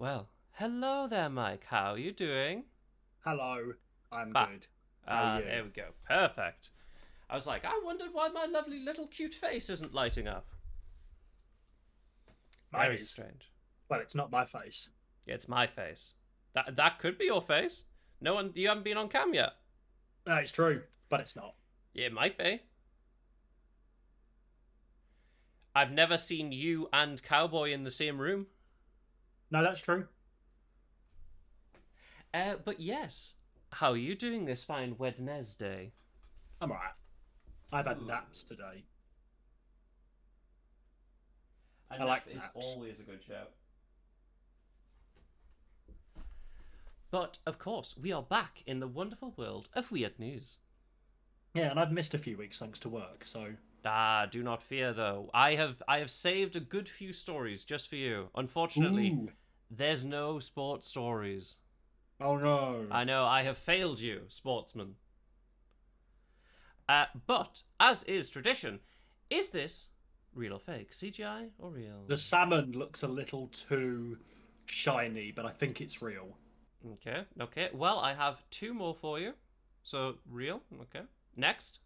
Well, hello there, Mike. How are you doing? Hello, I'm Bah. good. How are There you? we go. Perfect. I was like, I wondered why my lovely little cute face isn't lighting up. Mine Very is. strange. Well, it's not my face. Yeah, it's my face. That could be your face. No one, you haven't been on cam yet. It's true, but it's not. Yeah, it might be. I've never seen you and Cowboy in the same room. No, that's true. But yes, how are you doing this fine Wednesday? I'm alright. I've had Ooh. naps today. A I nap like is naps. always a good shout. But of course, we are back in the wonderful world of weird news. Yeah, and I've missed a few weeks thanks to work, so. Ah, do not fear though. I have saved a good few stories just for you. Unfortunately, Ooh. there's no sports stories. Oh no. I know I have failed you, sportsman. But as is tradition, is this real or fake? CGI or real? The salmon looks a little too shiny, but I think it's real. Okay, okay. Well, I have two more for you. So real, okay. Next,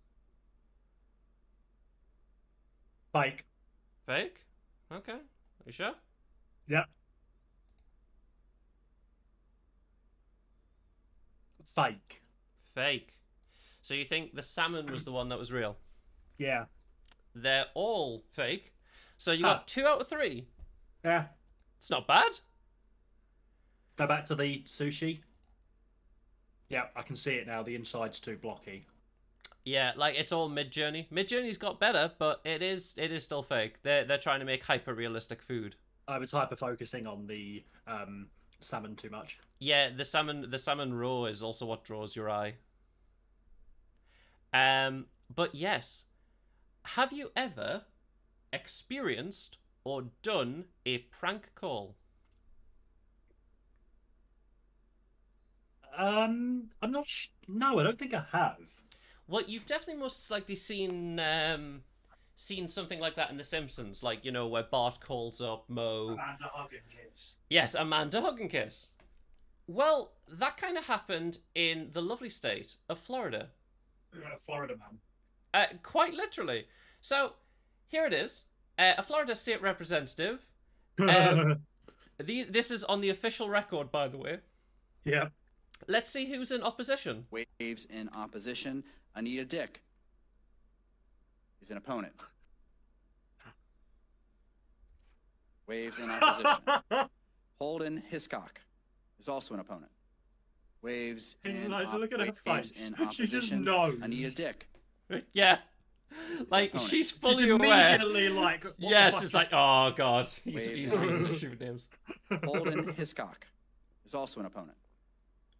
Fake. fake. Okay, are you sure? Yep. Fake. Fake. So you think the salmon was the one that was real? Yeah. They're all fake. So you Ah. got 2 out of 3. Yeah. It's not bad. Go back to the sushi. Yeah, I can see it now. The inside's too blocky. Yeah, like it's all Mid-Journey. Mid-Journey's got better, but it is still fake. They're trying to make hyper realistic food. I was hyper focusing on the salmon too much. Yeah, the salmon roe is also what draws your eye. But yes, have you ever experienced or done a prank call? I'm not. No, I don't think I have. Well, you've definitely most likely seen something like that in The Simpsons, like where Bart calls up Moe. Amanda Huggins. Yes, Amanda Hug and Kiss. Well, that kind of happened in the lovely state of Florida. Florida man. Quite literally. So, here it is. A Florida state representative. Um, this is on the official record, by the way. Yeah. Let's see who's in opposition. Waves in opposition. Anita Dick is an opponent. Waves in opposition. Holden Hiscock is also an opponent. Waves in, Look at her waves face. in She just opposition. knows. Anita Dick. Yeah. Like, opponent. she's She's fully aware. immediately like. What Yeah, the fuck? she's like, oh god, he's Waves reading in- the stupid names. Holden Hiscock is also an opponent.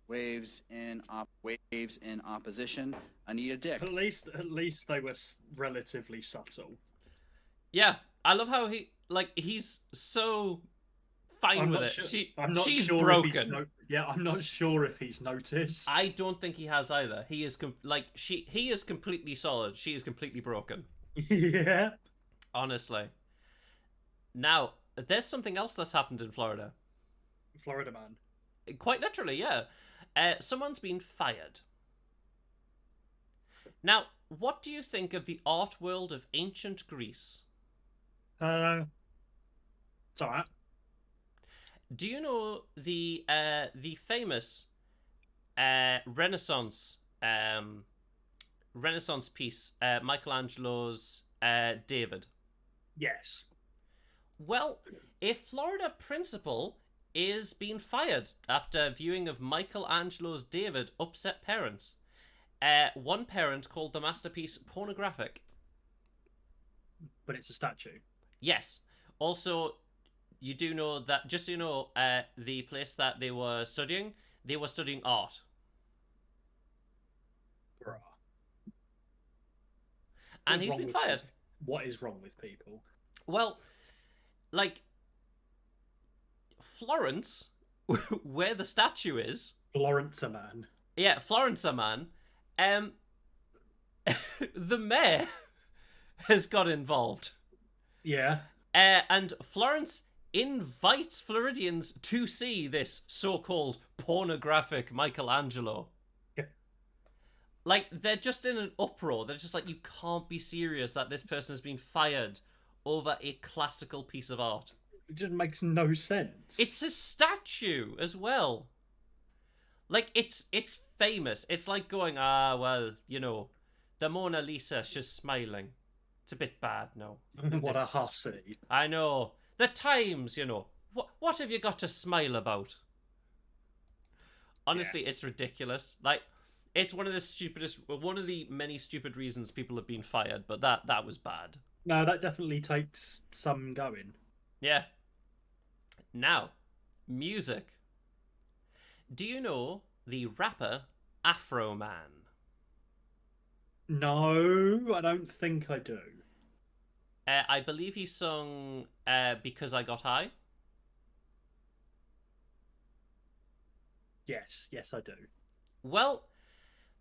Waves in opposition. Anita Dick. At least they were relatively subtle. Yeah, I love how he's so fine I'm with not it. sure. She, I'm not she's sure broken. If he's yeah, I'm not sure if he's noticed. I don't think he has either. He is he is completely solid. She is completely broken. Yeah. Honestly. Now, there's something else that's happened in Florida. Florida man. Quite literally, yeah. Someone's been fired. Now, what do you think of the art world of ancient Greece? It's alright. Do you know the famous Renaissance piece, Michelangelo's David? Yes. Well, a Florida principal is being fired after viewing of Michelangelo's David upset parents. One parent called the masterpiece pornographic. But it's a statue. Yes. Also, you do know that, just so you know, the place that they were studying art. Bruh. And What's he's wrong been with fired. people? What is wrong with people? Well, like, Florence, where the statue is, Florence a man. yeah, Florence, a man, the mayor has got involved. Yeah. And Florence invites Floridians to see this so-called pornographic Michelangelo. Yeah. Like, they're just in an uproar. They're just like, you can't be serious that this person has been fired over a classical piece of art. It just makes no sense. It's a statue as well. Like, it's famous. It's like going, well, you know, the Mona Lisa, she's smiling. It's a bit bad now. What a hussy. I know. The Times, you know. What have you got to smile about? Honestly, it's ridiculous. Like, it's one of the many stupid reasons people have been fired, but that was bad. No, that definitely takes some going. Yeah. Now, music. Do you know the rapper Afro Man? No, I don't think I do. I believe he sung Because I Got High. Yes, I do. Well,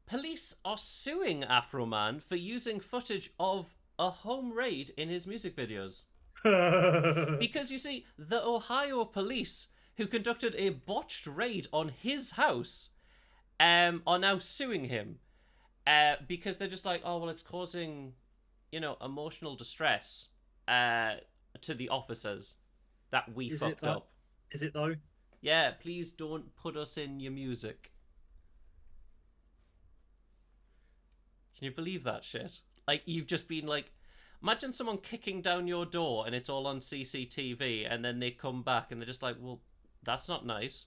police are suing Afro Man for using footage of a home raid in his music videos. Because, you see, the Ohio police, who conducted a botched raid on his house, are now suing him. Because they're just like, oh, well, it's causing, you know, emotional distress to the officers that we fucked up. Is it, though? Yeah, please don't put us in your music. Can you believe that shit? Like, you've just been like, imagine someone kicking down your door and it's all on CCTV, and then they come back and they're just like, well, that's not nice.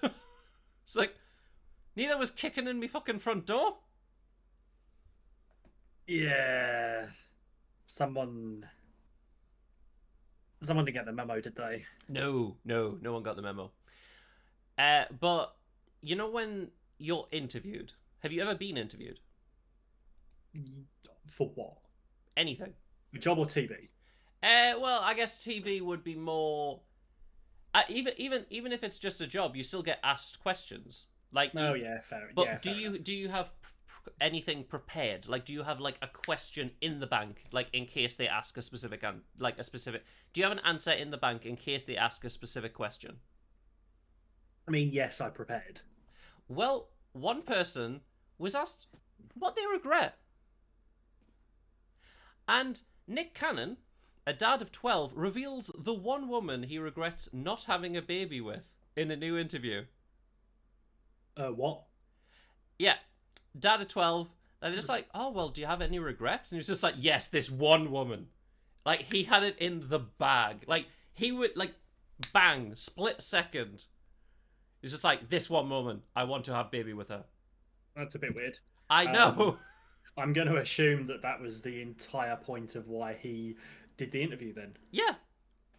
It's like, neither was kicking in me fucking front door. Yeah. Someone didn't get the memo, did they? No one got the memo. But, you know when you're interviewed, have you ever been interviewed? For what? Anything. A job or TV? Well, I guess TV would be more. Even if it's just a job, you still get asked questions. Like. Oh yeah, fair. But yeah, do you have anything prepared? Like, do you have like a question in the bank, like in case they ask a specific Do you have an answer in the bank in case they ask a specific question? I mean, yes, I prepared. Well, one person was asked what they regret. And Nick Cannon, a dad of 12, reveals the one woman he regrets not having a baby with in a new interview. What? Yeah, dad of 12. And they're just like, oh, well, do you have any regrets? And he was just like, yes, this one woman. Like, he had it in the bag. Like, he would, like, bang, split second. He's just like, this one woman, I want to have baby with her. That's a bit weird. I know. I'm going to assume that was the entire point of why he did the interview then. Yeah.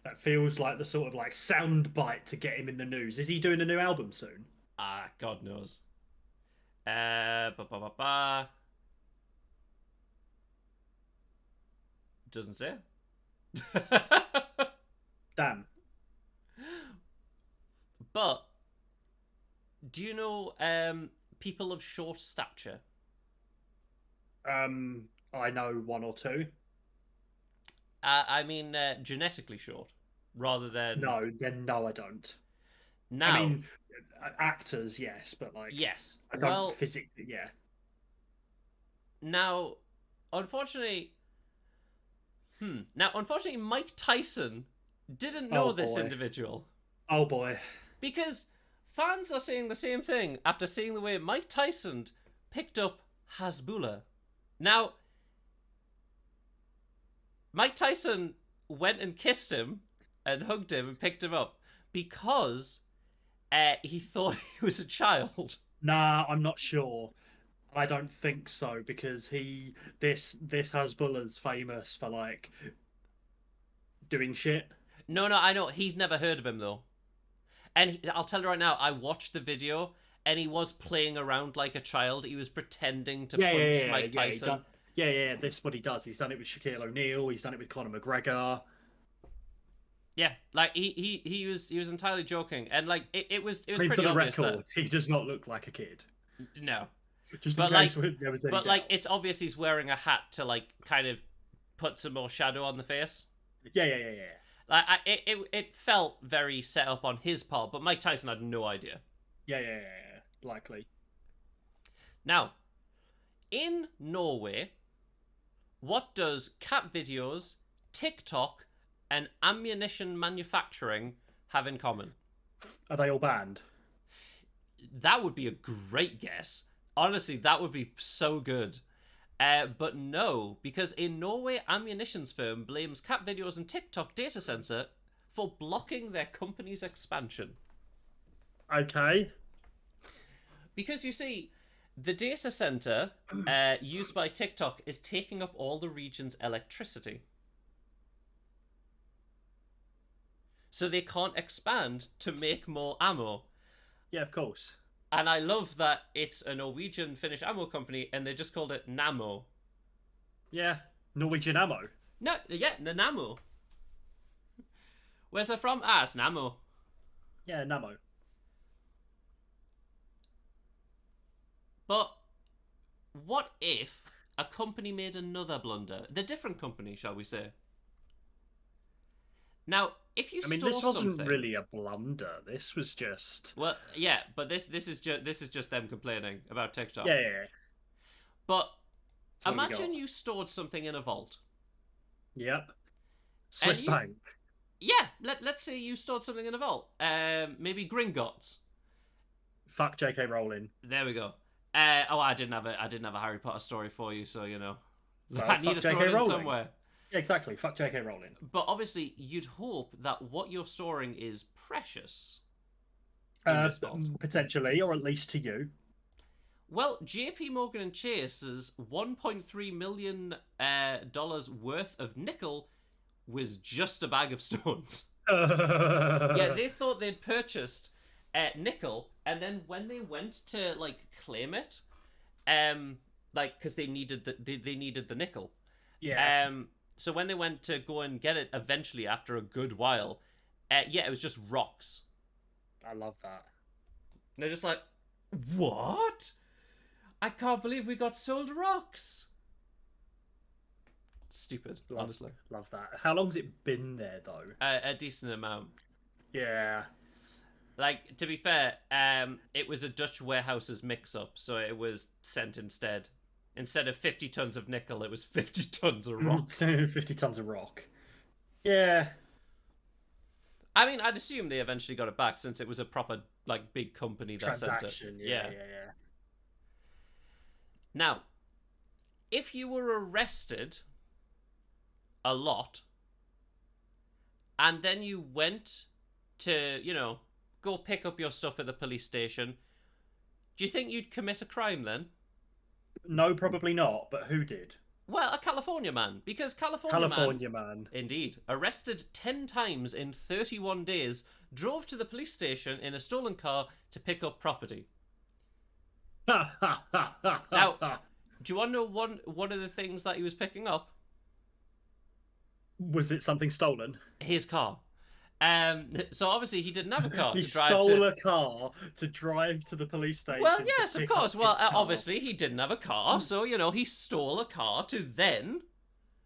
That feels like the sort of like sound bite to get him in the news. Is he doing a new album soon? God knows. Doesn't say. Damn. But do you know people of short stature? I know one or two. I mean, genetically short, rather than No, I don't. now. I mean, actors, yes, but like, yes, I don't physically, yeah. Now, unfortunately, Mike Tyson didn't know this individual. Oh boy. Because fans are saying the same thing after seeing the way Mike Tyson picked up Hasbulla. Now, Mike Tyson went and kissed him and hugged him and picked him up because he thought he was a child. Nah, I'm not sure. I don't think so, because this Hasbulla's famous for like doing shit. No, I know. He's never heard of him though. And I'll tell you right now, I watched the video and he was playing around like a child. He was pretending to punch Mike Tyson. Yeah, this is what he does. He's done it with Shaquille O'Neal. He's done it with Conor McGregor. Yeah, like he was entirely joking, and like it was I mean, pretty for the obvious record, that he does not look like a kid. no, Just but in case there was any doubt. like it's obvious he's wearing a hat to like kind of put some more shadow on the face. Yeah. It felt very set up on his part, but Mike Tyson had no idea. Yeah. Likely. Now, in Norway, what does cat videos, TikTok, and ammunition manufacturing have in common? Are they all banned? That would be a great guess. Honestly, that would be so good. But no, because in Norway, ammunitions firm blames cat videos and TikTok data center for blocking their company's expansion. Okay. Because you see, the data center used by TikTok is taking up all the region's electricity. So they can't expand to make more ammo. Yeah, of course. And I love that it's a Norwegian Finnish ammo company and they just called it Nammo. Yeah. Norwegian ammo. No, yeah, Nammo. Where's it from? Ah, it's Nammo. Yeah, Nammo. But what if a company made another blunder? The different company, shall we say? Now, if you I mean, store this wasn't something, really a blunder. This was just. well, yeah, but this is just them complaining about TikTok. Yeah. But So what have we imagine got? you stored something in a vault. Yep. Swiss you- Bank. Yeah, let's say you stored something in a vault. Maybe Gringotts. Fuck J.K. Rowling. There we go. I didn't have a Harry Potter story for you, so you know, Well, I need to fuck throw it in J.K. Rowling. somewhere. Yeah, exactly. Fuck J.K. Rowling. But obviously, you'd hope that what you're storing is precious. In this vault. Potentially, or at least to you. Well, J.P. Morgan and Chase's $1.3 million worth of nickel was just a bag of stones. Yeah, they thought they'd purchased nickel, and then when they went to claim it, because they needed the nickel. Yeah. So when they went to go and get it eventually after a good while, it was just rocks. I love that. And they're just like, what? I can't believe we got sold rocks. Stupid, honestly. Love that. How long's it been there, though? A decent amount. Yeah. Like, to be fair, it was a Dutch warehouse's mix-up, so it was sent instead. Instead of 50 tons of nickel, it was 50 tons of rock. 50 tons of rock. Yeah. I mean, I'd assume they eventually got it back since it was a proper, big company that sent it. Transaction. Yeah. Now, if you were arrested a lot, and then you went to, go pick up your stuff at the police station, do you think you'd commit a crime then? No, probably not. But who did? Well, a California man, because California man. Indeed, arrested 10 times in 31 days, drove to the police station in a stolen car to pick up property. Now, do you want to know one of the things that he was picking up? Was it something stolen? His car. So obviously he didn't have a car He to drive stole a car to drive to the police station. Well, to yes, of pick course. up Well, his car. obviously he didn't have a car, so he stole a car to then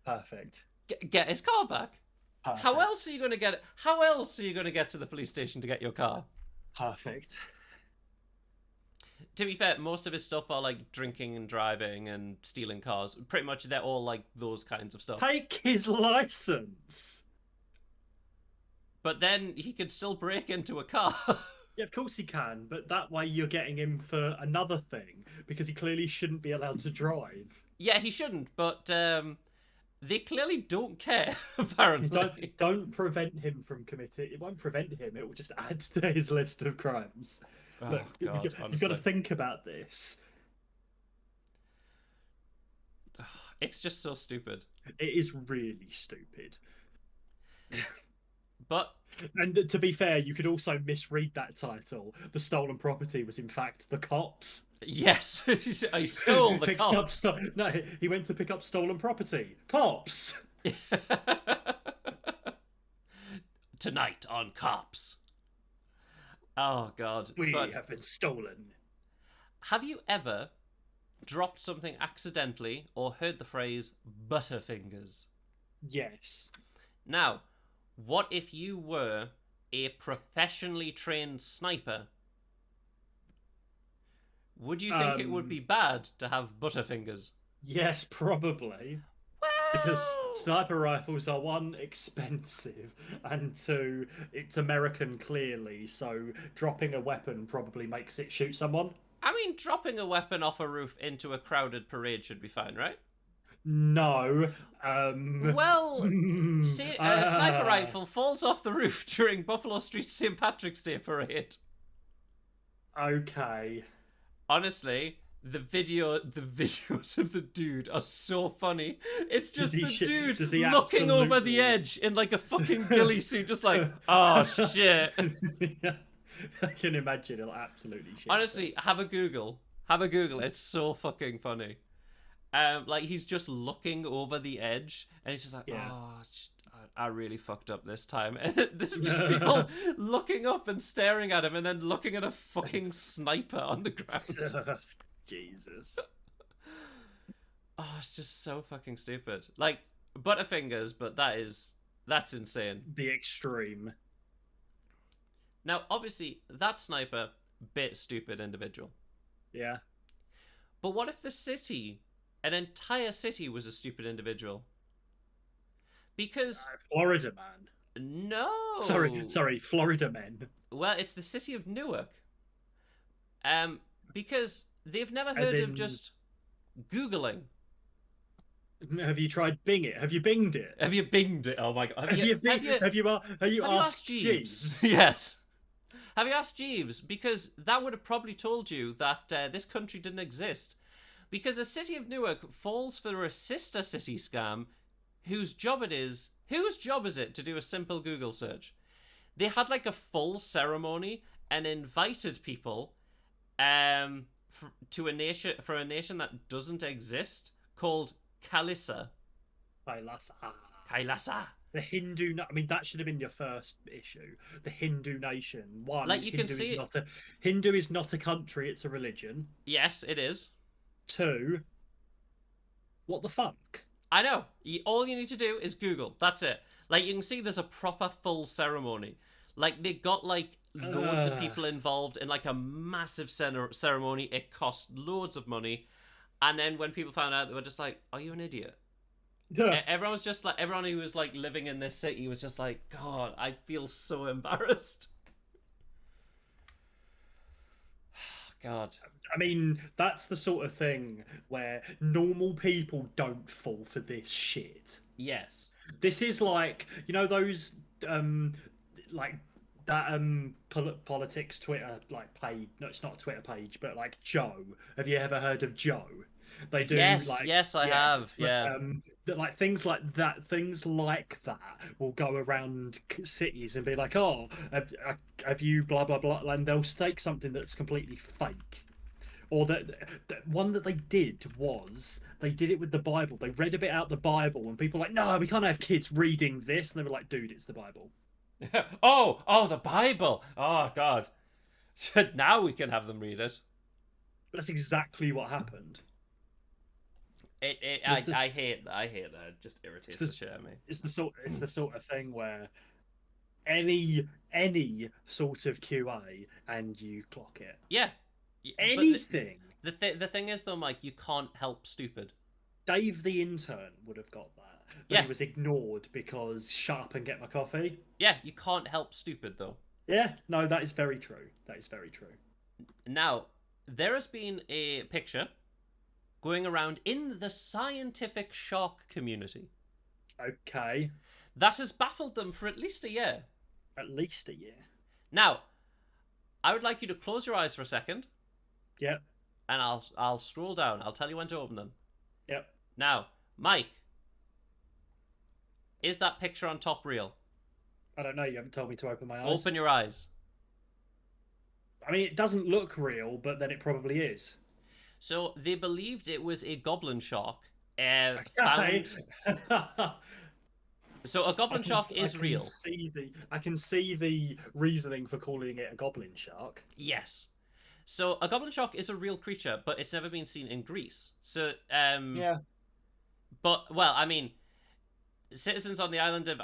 Perfect. get his car back. Perfect. How else are you going to get it? How else are you going to get to the police station to get your car? Perfect. To be fair, most of his stuff are drinking and driving and stealing cars. Pretty much, they're all those kinds of stuff. Take his license. But then he could still break into a car. Yeah, of course he can, but that way you're getting him for another thing because he clearly shouldn't be allowed to drive. Yeah, he shouldn't, but they clearly don't care, apparently. Don't prevent him from committing. It won't prevent him. It will just add to his list of crimes. Oh, Look, God, you've got to honestly. think about this. It's just so stupid. It is really stupid. But And to be fair, you could also misread that title. The stolen property was in fact the cops. yes, I stole the Picks up cops. No, he went to pick up stolen property. Cops. Tonight on Cops. Oh, God. We But have been stolen. have you ever dropped something accidentally or heard the phrase Butterfingers? Yes. Now, what if you were a professionally trained sniper? Would you think it would be bad to have butterfingers? Yes, probably. Because sniper rifles are one, expensive, and two, it's American clearly, so dropping a weapon probably makes it shoot someone. I mean, dropping a weapon off a roof into a crowded parade should be fine, right? No. Well, see, a sniper rifle falls off the roof during Buffalo Street's St. Patrick's Day parade. Okay. Honestly, the videos of the dude are so funny. It's just the dude looking over the edge in like a fucking ghillie suit, just like, oh shit. I can imagine it'll absolutely shit. Honestly, have a Google. It's so fucking funny. Like he's just looking over the edge, and he's just like, oh, I really fucked up this time. And there's just people looking up and staring at him, and then looking at a fucking sniper on the ground. Jesus. Oh, it's just so fucking stupid. Like Butterfingers, but that's insane. The extreme. Now, obviously, that sniper, bit stupid individual. Yeah. But what if the city, an entire city, was a stupid individual? Because Florida man. No. Sorry, Florida men. Well, it's the city of Newark. Because they've never heard of just Googling. Have you tried Bing it? Have you binged it? Have you binged it? Oh my god. Have you asked Jeeves? Yes. Have you asked Jeeves? Because that would have probably told you that this country didn't exist. Because the city of Newark falls for a sister city scam whose job is it to do a simple Google search? They had like a full ceremony and invited people for a nation that doesn't exist called Kailasa. Kailasa. The Hindu. I mean, that should have been your first issue. The Hindu nation. One, like you can see, Hindu is not a country; it's a religion. Yes, it is. Two, what the fuck? I know. All you need to do is Google. That's it. Like you can see, there's a proper full ceremony. Like they got like loads of people involved in like a massive ceremony. It cost loads of money, and then when people found out, they were just like, "Are you an idiot?" Everyone was just like, everyone who was like living in this city was just like, God, I feel so embarrassed. God. I mean, that's the sort of thing where normal people don't fall for this shit. Yes. This is like, you know, those like that politics Twitter like page. No, it's not a Twitter page, but like Joe. Have you ever heard of Joe? They do. Yes, like, yes, I have. Yeah. Like things like that will go around cities and be like, "Oh, have you blah blah blah," and they'll stake something that's completely fake. Or that one that they did was they did it with the Bible. They read a bit out the Bible, and people were like, "No, we can't have kids reading this." And they were like, "Dude, it's the Bible." oh, the Bible. Oh God. Now we can have them read it. That's exactly what happened. I hate that. It just irritates the shit out of me. It's the sort of thing where any sort of QA and you clock it. Yeah. Anything. The thing is though, Mike, you can't help stupid. Dave the intern would have got that, but he was ignored because shut up and get my coffee. Yeah, you can't help stupid though. Yeah, no, that is very true. Now, there has been a picture going around in the scientific shark community. Okay. That has baffled them for at least a year. At least a year. Now, I would like you to close your eyes for a second. Yep. And I'll scroll down. I'll tell you when to open them. Yep. Now, Mike, is that picture on top real? I don't know. You haven't told me to open my eyes. Open your eyes. I mean, it doesn't look real, but then it probably is. So they believed it was a goblin shark. Found. So a goblin shark is real. I can see the reasoning for calling it a goblin shark. Yes. So a goblin shark is a real creature, but it's never been seen in Greece. So yeah. But well, I mean, citizens on the island of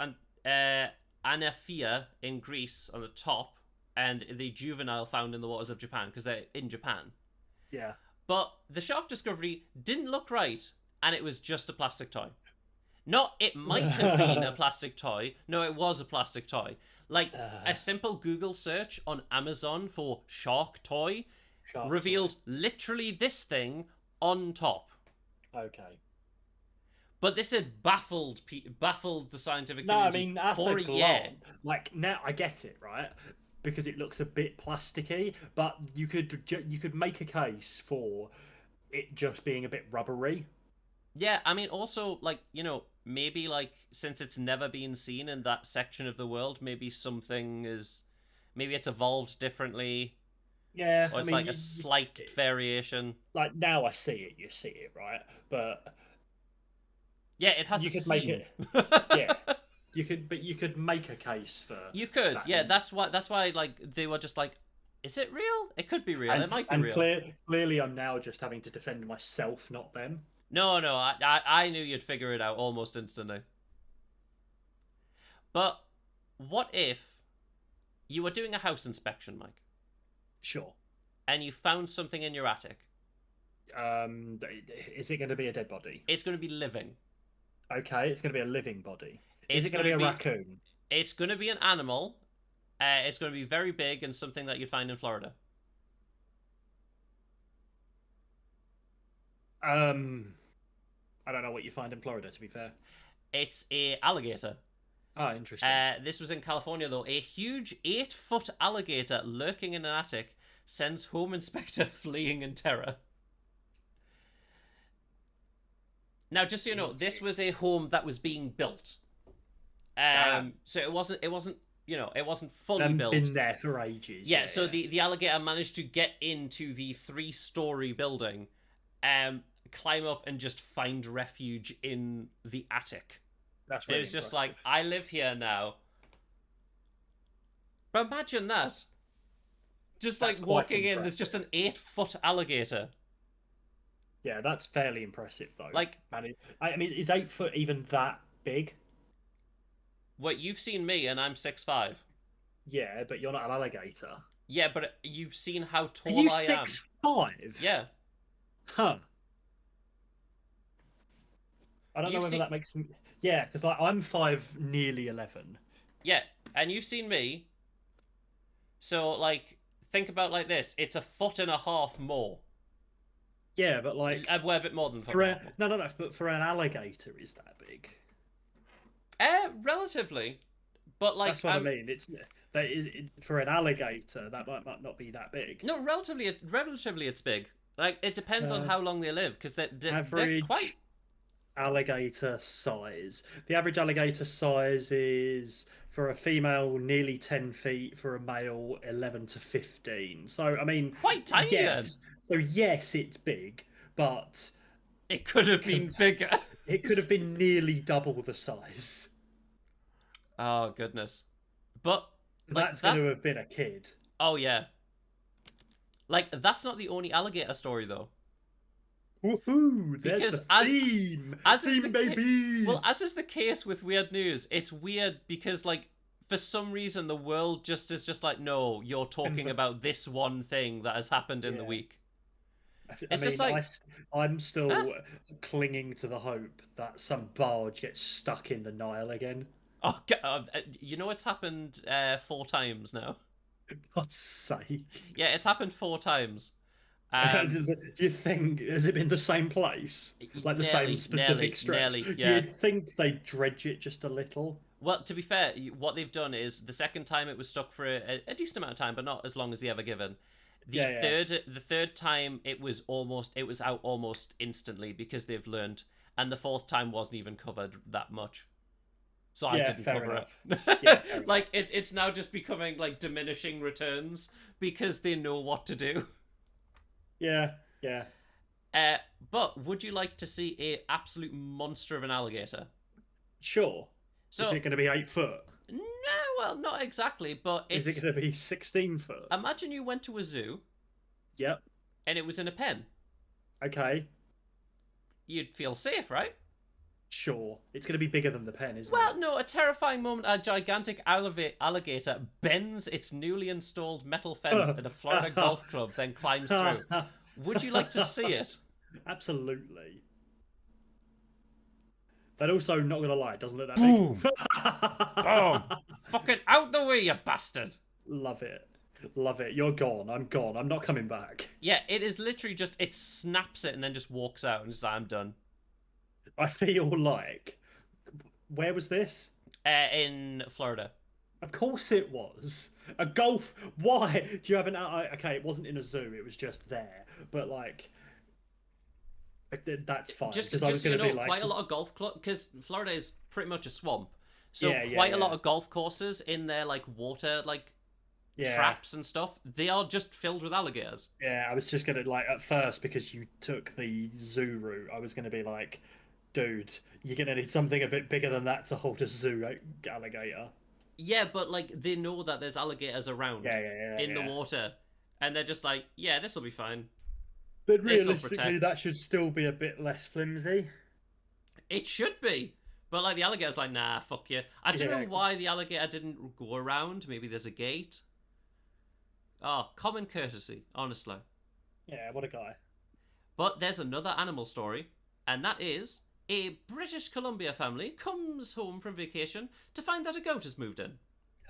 Anaphia in Greece on the top, and the juvenile found in the waters of Japan because they're in Japan. Yeah. But the shark discovery didn't look right, and it was just a plastic toy. Not it might have been a plastic toy. No, it was a plastic toy. Like a simple Google search on Amazon for shark toy revealed literally this thing on top. Okay. But this had baffled the scientific No, I community mean at for a a glance, year. like now I get it, right? Because it looks a bit plasticky, but you could make a case for it just being a bit rubbery. Yeah, I mean, also, like, you know, maybe, like, since it's never been seen in that section of the world, maybe maybe it's evolved differently, Yeah, or it's I mean, like a slight variation. like now I see it, you see it, right? But Yeah, it has you a could make seam. it, yeah. You could make a case for You could, that. yeah. That's why, like, they were just like, is it real? It could be real. And, It might be and real. clearly, I'm now just having to defend myself, not them. No, I knew you'd figure it out almost instantly. But what if you were doing a house inspection, Mike, Sure. and you found something in your attic? Is it going to be a dead body? It's going to be living. Okay, it's going to be a living body. It's Is it going to be a raccoon? It's going to be an animal. It's going to be very big and something that you'd find in Florida. I don't know what you find in Florida, to be fair. It's a alligator. Ah, interesting. This was in California, though. A huge 8-foot alligator lurking in an attic sends home inspector fleeing in terror. Now, just so you know, this was a home that was being built. So it wasn't it wasn't fully built. Been there for ages. Yeah, so the alligator managed to get into the 3-story building, climb up and just find refuge in the attic. That's really It was just impressive. like, I live here now. But imagine that. Just That's like quite walking in, there's just an 8-foot alligator. Yeah, that's fairly impressive, though. Like, man, I mean, is 8 foot even that big? what, you've seen me and I'm 6'5". Yeah, but you're not an alligator. Yeah, but you've seen how Are tall you I am. 6'5"? Yeah. Huh. I don't know You've whether seen- that makes me. Yeah, because like I'm 5, nearly 11. Yeah, and you've seen me. So, like, think about like this. It's 1.5 foot more. Yeah, but like We're a bit more than for 1.5 foot. no, but for an alligator, is that big? Relatively. But, like, That's what I mean. It's for an alligator that might not be that big. No, relatively it's big. Like, it depends on how long they live, because they're Average quite... alligator size. The average alligator size is for a female nearly 10 feet, for a male 11 to 15. So I mean, Quite tiny yes. So yes, it's big, but It could have been bigger. it could have been nearly double the size. Oh, goodness. But, like, That's going to have been a kid. Oh, yeah. Like, that's not the only alligator story, though. Woohoo! There's Because the theme! as is Theme, the baby! Well, as is the case with weird news, it's weird because, like, for some reason the world just is just like, no, you're talking about this one thing that has happened in the week. It's just like... I'm still clinging to the hope that some barge gets stuck in the Nile again. Oh, you know it's happened 4 times now. For God's sake. Yeah, it's happened 4 times. Do you think, has it been the same place? Like the same specific stretch? Yeah. You'd think they'd dredge it just a little. Well, to be fair, what they've done is the second time it was stuck for a decent amount of time, but not as long as the ever given. The third time it was out almost instantly because they've learned, and the 4th time wasn't even covered that much. So I didn't cover it. Yeah, like it's now just becoming like diminishing returns because they know what to do. Yeah. But would you like to see a absolute monster of an alligator? Sure. So, is it going to be 8 foot? No, well, not exactly, but it's... Is it going to be 16 foot? Imagine you went to a zoo. Yep. And it was in a pen. Okay. You'd feel safe, right? Sure, it's going to be bigger than the pen, isn't Well, it? no, a terrifying moment. A gigantic alligator bends its newly installed metal fence at a Florida golf club, then climbs through. Would you like to see it? Absolutely. But also, not gonna lie, it doesn't look that Boom! big. Boom! Fucking out the way, you bastard! Love it. Love it. You're gone. I'm gone. I'm not coming back. Yeah, it is literally just, it snaps it and then just walks out and it's like, I'm done. I feel like. Where was this? In Florida. Of course it was. A golf. Why? Do you have an. Okay, it wasn't in a zoo, it was just there. But, like. That's fine. Just Because I was so you going to know, be like. quite a lot of golf clubs, because Florida is pretty much a swamp. So Yeah, quite a lot yeah. of golf courses in their, like, water, like, Yeah. traps and stuff, they are just filled with alligators. Yeah, I was just going to, like, at first, because you took the zoo route, I was going to be like, dude, you're going to need something a bit bigger than that to hold a zoo alligator. Yeah, but, like, they know that there's alligators around in the water. And they're just like, yeah, this will be fine. But This'll realistically, protect. that should still be a bit less flimsy. It should be. But, like, the alligator's like, nah, fuck you. I don't Yeah. know why the alligator didn't go around. Maybe there's a gate. Oh, common courtesy, honestly. Yeah, what a guy. But there's another animal story, and that is a British Columbia family comes home from vacation to find that a goat has moved in.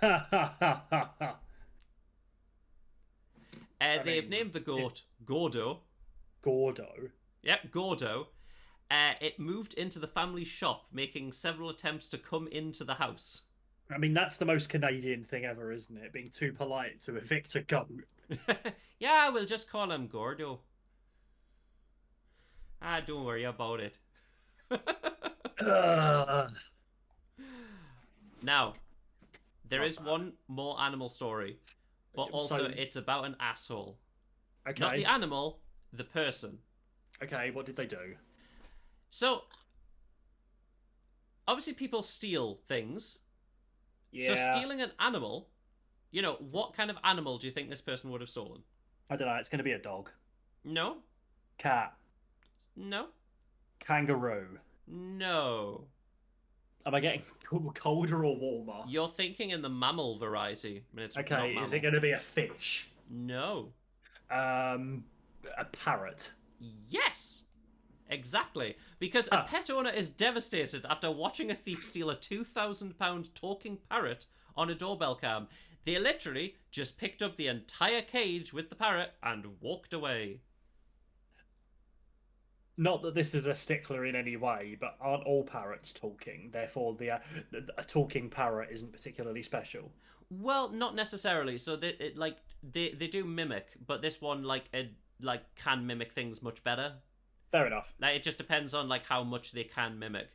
Ha ha ha ha ha. They've named the goat Gordo. Gordo. Yep, Gordo. It moved into the family shop, making several attempts to come into the house. I mean, that's the most Canadian thing ever, isn't it? Being too polite to evict a goat. Yeah, we'll just call him Gordo. Ah, don't worry about it. Ugh. Now, there is one more animal story, but also So- it's about an asshole. Not Okay. the animal, the person. Okay, what did they do? So, obviously, people steal things. So, Yeah. stealing an animal, you know, what kind of animal do you think this person would have stolen? I don't know, it's going to be a dog. No? Cat. No? Kangaroo. No. Am I getting colder or warmer? You're thinking in the mammal variety. I mean, it's not Okay, mammal. is it going to be a fish? No. A parrot. Yes! Exactly. Because a pet owner is devastated after watching a thief steal a £2,000 talking parrot on a doorbell cam. They literally just picked up the entire cage with the parrot and walked away. Not that this is a stickler in any way, but aren't all parrots talking? Therefore, a talking parrot isn't particularly special. Well, not necessarily. So they do mimic, but this one can mimic things much better. Fair enough. Like, it just depends on like how much they can mimic.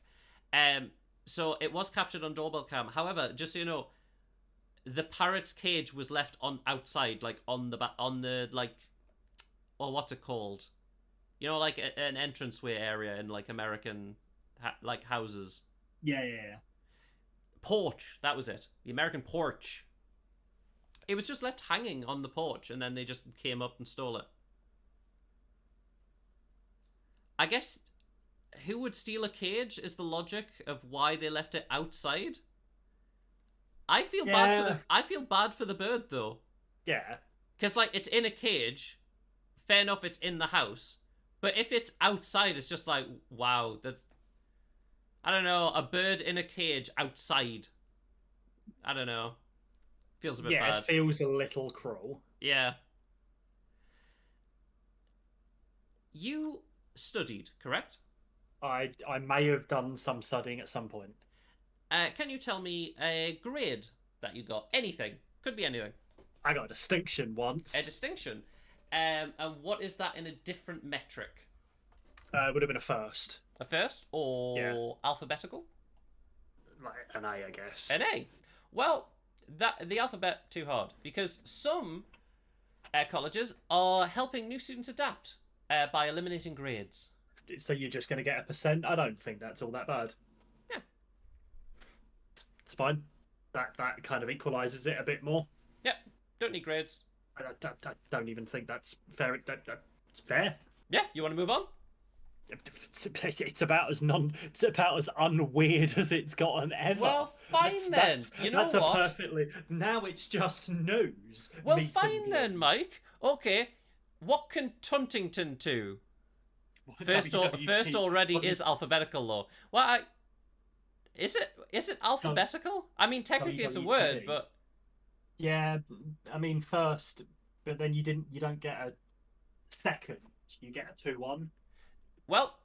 So it was captured on doorbell cam. However, just so you know, the parrot's cage was left on outside, like on the like, or what's it called? You know, like an entranceway area in like American like houses. Yeah. Porch. That was it. The American porch. It was just left hanging on the porch, and then they just came up and stole it. I guess who would steal a cage is the logic of why they left it outside. I feel bad for the bird though, Yeah. because like it's in a cage. Fair enough, it's in the house, but if it's outside, it's just like, wow, that's, I don't know, a bird in a cage outside. I don't know. Feels a bit Yeah, bad. it feels a little cruel. Yeah. You studied, correct? I may have done some studying at some point. Can you tell me a grade that you got? Anything. Could be anything. I got a distinction once. A distinction. And what is that in a different metric? It would have been a first. A first or alphabetical? Like an A, I guess. An A. Well, the alphabet too hard because some colleges are helping new students adapt by eliminating grades. So you're just going to get a percent? I don't think that's all that bad. Yeah. It's fine. That kind of equalises it a bit more. Yep. Don't need grades. I don't even think that's fair. That's fair. Yeah. You want to move on? It's about as it's about as unweird as it's gotten ever. Well, fine then. You know that's a what? perfectly. Now it's just news. Well, meat fine and then, views. Mike. Okay, what can Tuntington do? First WWT already is alphabetical though. Is it alphabetical? I mean, technically it's a word, WWTD. but Yeah, I mean first, but then you don't get a second. You get a 2-1. well,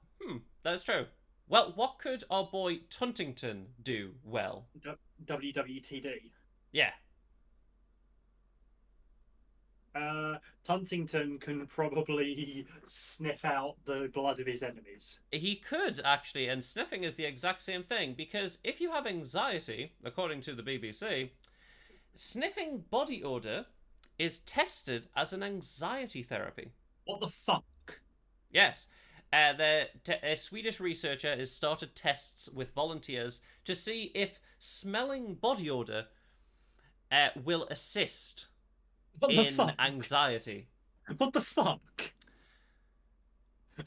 that's true. Well, what could our boy Tuntington do well? WWTD. Yeah, Tuntington can probably sniff out the blood of his enemies. he could actually, and sniffing is the exact same thing because if you have anxiety, according to the BBC, sniffing body odor is tested as an anxiety therapy. What the fuck? Yes. A Swedish researcher has started tests with volunteers to see if smelling body odor will assist What the in fuck? anxiety. What the fuck?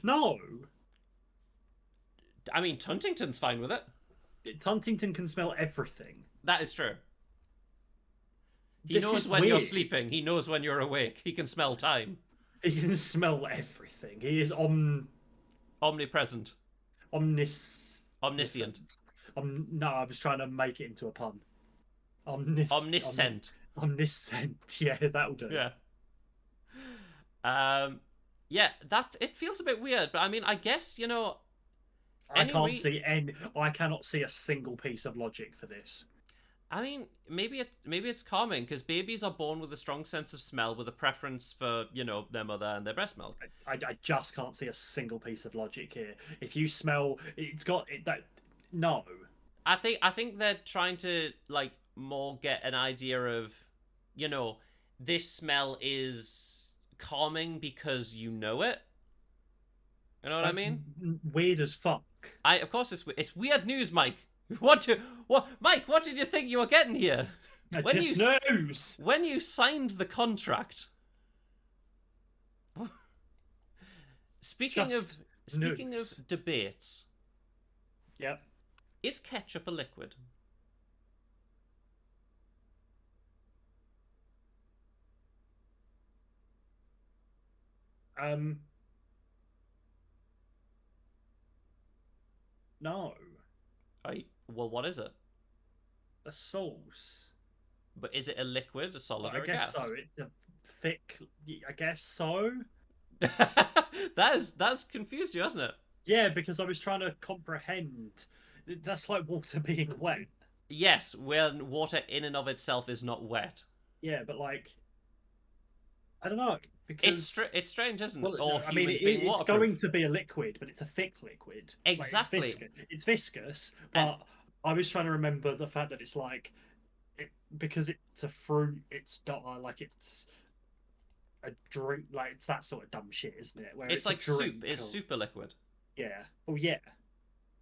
No. I mean, Tuntington's fine with it. Huntington can smell everything. That is true. He This knows is when you're weird. sleeping. He knows when you're awake. He can smell time. He can smell everything. He is Omnipresent. Omniscient. No, I was trying to make it into a pun. Omniscient. Omniscient. Yeah, that'll do. Yeah. Yeah, it feels a bit weird, but I mean, I guess, you know, I cannot see a single piece of logic for this. I mean, maybe it's calming because babies are born with a strong sense of smell with a preference for, you know, their mother and their breast milk. I just can't see a single piece of logic here. If you smell, it's got it, that. No. I think they're trying to like more get an idea of, you know, this smell is calming because you know it. You know what I mean? Weird as fuck. Of course it's weird news, Mike. Mike, what did you think you were getting here? When Just knows. When you signed the contract. Speaking Just of debates, Yep. is ketchup a liquid? No. Well, what is it? A sauce. But is it a liquid, a solid, I or a guess gas? so. It's a thick. I guess so. That's confused you, hasn't it? Yeah, because I was trying to comprehend. That's like water being wet. Yes, when water in and of itself is not wet. Yeah, but like, I don't know because It's strange, isn't it? well, Or I mean, humans being it's waterproof. going to be a liquid, but it's a thick liquid. Like, Exactly. it's viscous, but And- I was trying to remember the fact that it's like, because it's a fruit. It's not like it's a drink. Like it's that sort of dumb shit, isn't it? Where It's a like soup. drink It's or- super liquid. Yeah. Oh yeah.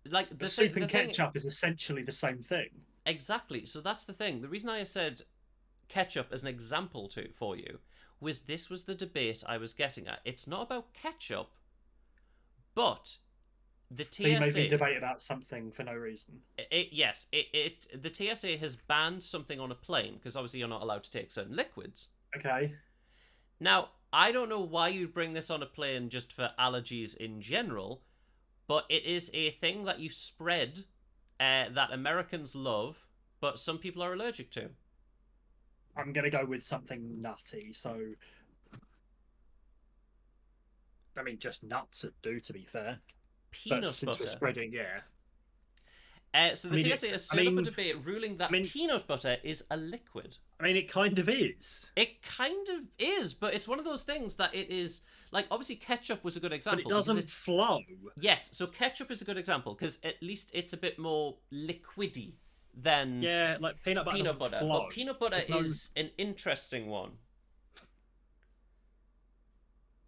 Like The soup and ketchup is essentially the same thing. Exactly. So that's the thing. The reason I said ketchup as an example for you was this was the debate I was getting at. It's not about ketchup, but the So you made me TSA. debate about something for no reason. The TSA has banned something on a plane because obviously you're not allowed to take certain liquids. Okay. Now, I don't know why you'd bring this on a plane just for allergies in general, but it is a thing that you spread that Americans love, but some people are allergic to. I'm gonna go with something nutty. So, I mean, just nuts would do. To be fair, Peanut but since butter. we're spreading, yeah. So I the mean, TSA has I stood up a mean- debate ruling that I mean- peanut butter is a liquid. I mean, it kind of is, It kind of is, but it's one of those things that it is like obviously ketchup was a good but example. it because doesn't it's- flow. Yes, so ketchup is a good example because at least it's a bit more liquidy than Yeah, like peanut butter. peanut doesn't butter. flow. But peanut butter There's no- is an interesting one.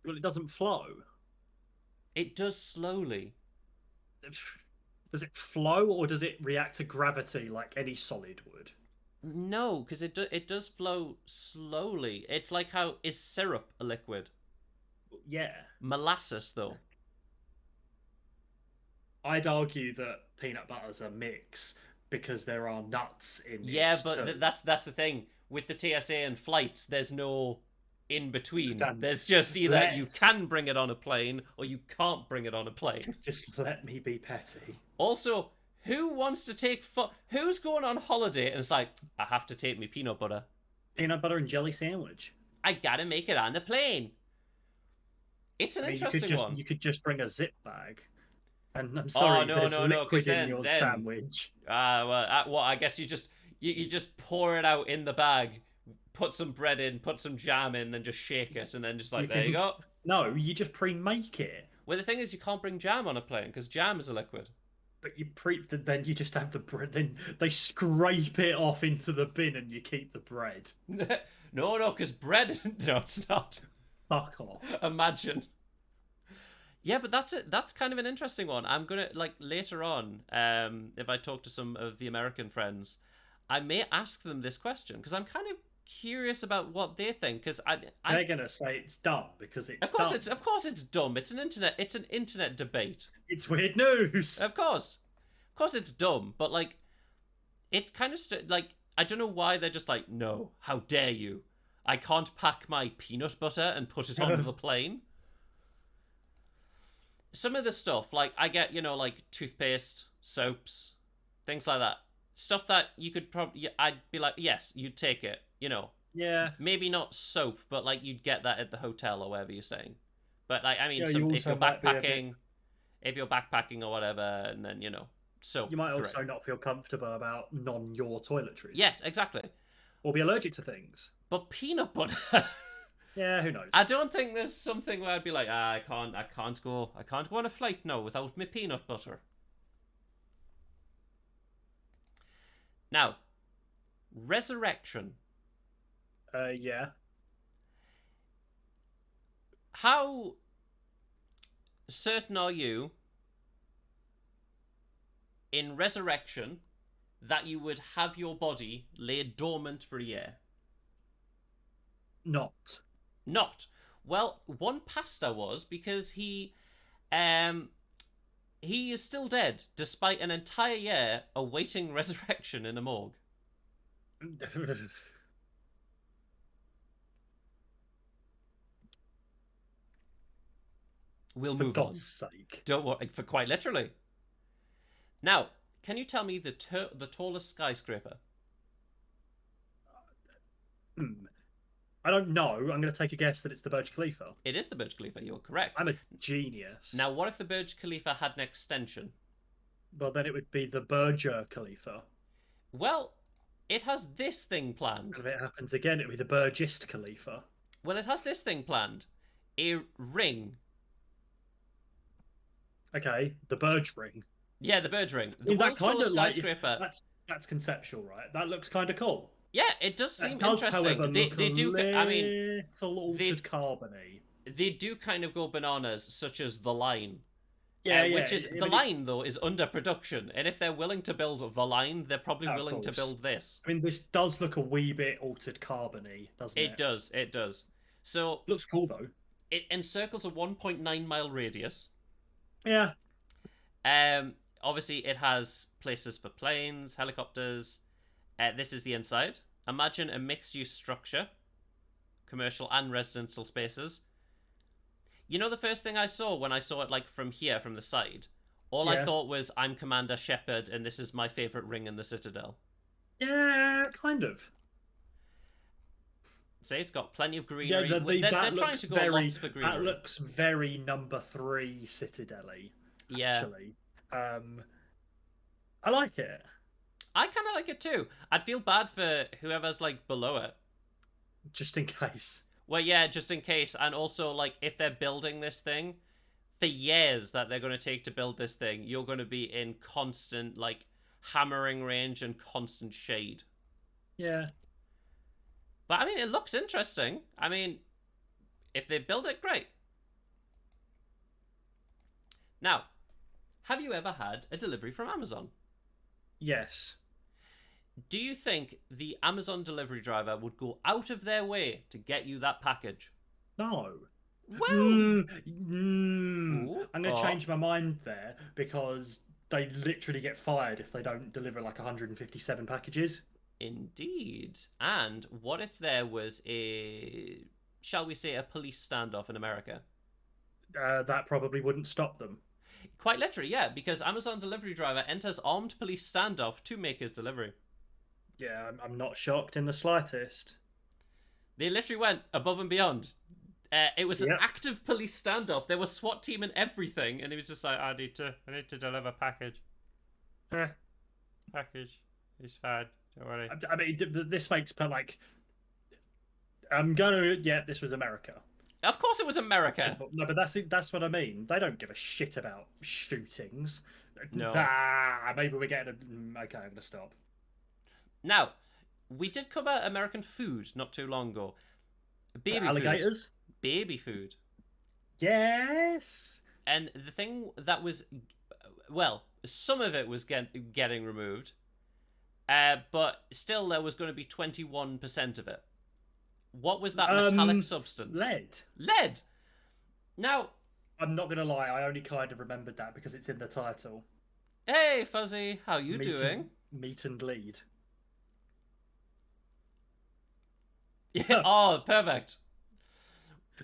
Well, it doesn't flow. It does slowly. Does it flow or does it react to gravity like any solid would? No, because it does flow slowly. It's like how is syrup a liquid? Yeah. Molasses though. I'd argue that peanut butter's a mix because there are nuts in Yeah, it but too. that's the thing with the TSA and flights. There's no in between. And There's just either you let can bring it on a plane or you can't bring it on a plane. just let me be petty. Also, who wants to take who's going on holiday and it's like, I have to take me peanut butter. Peanut butter and jelly sandwich. I gotta make it on the plane. It's an I mean, interesting one. you could just bring a zip bag. And I'm Oh sorry, no, there's no, no, because liquid in your then sandwich. well, I guess you just pour it out in the bag, put some bread in, put some jam in, then just shake it, and then just like, there you go. No, you just pre-make it. Well, the thing is, you can't bring jam on a plane because jam is a liquid. But then you just have the bread. Then they scrape it off into the bin, and you keep the bread. No, because bread isn't. No, it's not. Fuck off. Imagine. Yeah, but that's it. That's kind of an interesting one. I'm gonna like later on, if I talk to some of the American friends, I may ask them this question because I'm kind of curious about what they think. Because They're gonna say it's dumb because it's dumb. of course it's dumb. It's an internet debate. It's weird news. Of course it's dumb. But like, it's kind of like I don't know why they're just like, no, how dare you? I can't pack my peanut butter and put it onto the plane. Some of the stuff, like I get, like toothpaste, soaps, things like that. Stuff that you could probably, I'd be like, yes, you'd take it. Yeah. Maybe not soap, but like you'd get that at the hotel or wherever you're staying. But like, I mean, Yeah, if you're might be a bit- backpacking or whatever, and then soap. You might great. also not feel comfortable about non-your toiletries. Yes, exactly. Or be allergic to things. But peanut butter. Yeah, who knows? I don't think there's something where I'd be like, I can't go on a flight now without my peanut butter. Now, resurrection. Yeah. How certain are you in resurrection that you would have your body laid dormant for a year? Not. Not. Well, one pastor was because he is still dead despite an entire year awaiting resurrection in a morgue. We'll For move on. God's sake. Don't worry, for quite literally. Now, can you tell me the tallest skyscraper? I don't know. I'm going to take a guess that it's the Burj Khalifa. It is the Burj Khalifa, you're correct. I'm a genius. Now, what if the Burj Khalifa had an extension? Well, then it would be the Burj Khalifa. Well, it has this thing planned. And if it happens again, it would be the Burgist Khalifa. Well, it has this thing planned. A ring. Okay, the Burj Ring. Yeah, the Burj Ring. I The mean, that world's kind tallest of like skyscraper. that's conceptual, right? That looks kind of cool. Yeah, it does seem That does, interesting. however, They look do. I mean, little altered carbony. they do kind of go bananas, such as the line. Yeah, Which is the line though is under production, and if they're willing to build the line, they're probably Of willing to course. build this. I mean, this does look a wee bit altered carbony, doesn't it? It does. It does. So Looks cool though. it encircles a 1.9 mile radius. Yeah. Obviously, it has places for planes, helicopters. This is the inside. Imagine a mixed-use structure, commercial and residential spaces. You know the first thing I saw when I saw it like from here, from the side? All I Yeah. thought was, I'm Commander Shepard and this is my favourite ring in the Citadel. Yeah, kind of. See, it's got plenty of Yeah, greenery. They're trying looks to go very, lots for greenery. that looks very number 3 Citadel-y, Yeah. actually. I like it. I kind of like it too. I'd feel bad for whoever's like below it. Just in case. Well, yeah, just in case. And also, like, if they're building this thing, the years that they're going to take to build this thing, you're going to be in constant, like, hammering range and constant shade. Yeah. But, I mean, it looks interesting. I mean, if they build it, great. Now, have you ever had a delivery from Amazon? Yes. Do you think the Amazon delivery driver would go out of their way to get you that package? No. Well, ooh, I'm going to oh, change my mind there because they literally get fired if they don't deliver like 157 packages. indeed. And what if there was a, shall we say, a police standoff in America? That probably wouldn't stop them. Quite literally, yeah, because Amazon delivery driver enters armed police standoff to make his delivery. Yeah, I'm not shocked in the slightest. They literally went above and beyond. It was an Yep. active police standoff. There was SWAT team and everything, and he was just like, I need to deliver package. Package. It's fine. Don't worry. I mean, this makes like I'm gonna. Yeah, this was America. Of course it was America. No, but that's what I mean. They don't give a shit about shootings. No. Maybe we're getting. Okay, I'm gonna stop. Now, we did cover American food not too long ago. Baby Alligators. food. Baby food. Yes. And the thing that was, well, some of it was getting removed, but still there was going to be 21% of it. What was that metallic substance? Lead. Lead. Now, I'm not gonna lie. I only kind of remembered that because it's in the title. hey Fuzzy, how you Meat doing? Meat and lead. Yeah. Oh, perfect.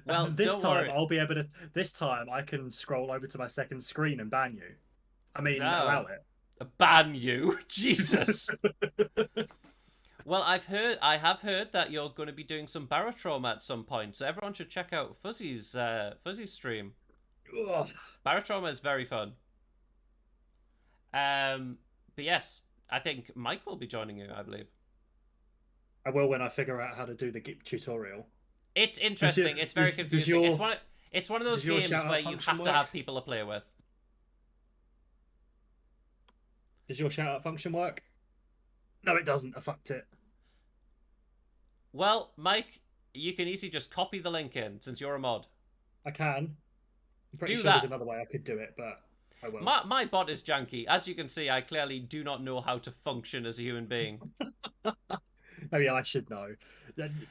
Well, And this don't time worry. I'll be able to. This time I can scroll over to my second screen and ban you. I mean, No. allow it. Ban you, Jesus. Well, I have heard that you're going to be doing some Barotrauma at some point, so everyone should check out Fuzzy's stream. Ugh. Barotrauma is very fun. But yes, I think Mike will be joining you, I believe. I will when I figure out how to do the GIP tutorial. It's interesting. It's very confusing. It's one of those does your games shout-out where you function have to have work? people to play with. Does your shout out function work? No, it doesn't. I fucked it. Well, Mike, you can easily just copy the link in since you're a mod. I can. I'm pretty Do sure that. there's another way I could do it, but I will. My bot is janky. As you can see, I clearly do not know how to function as a human being. Maybe I should know.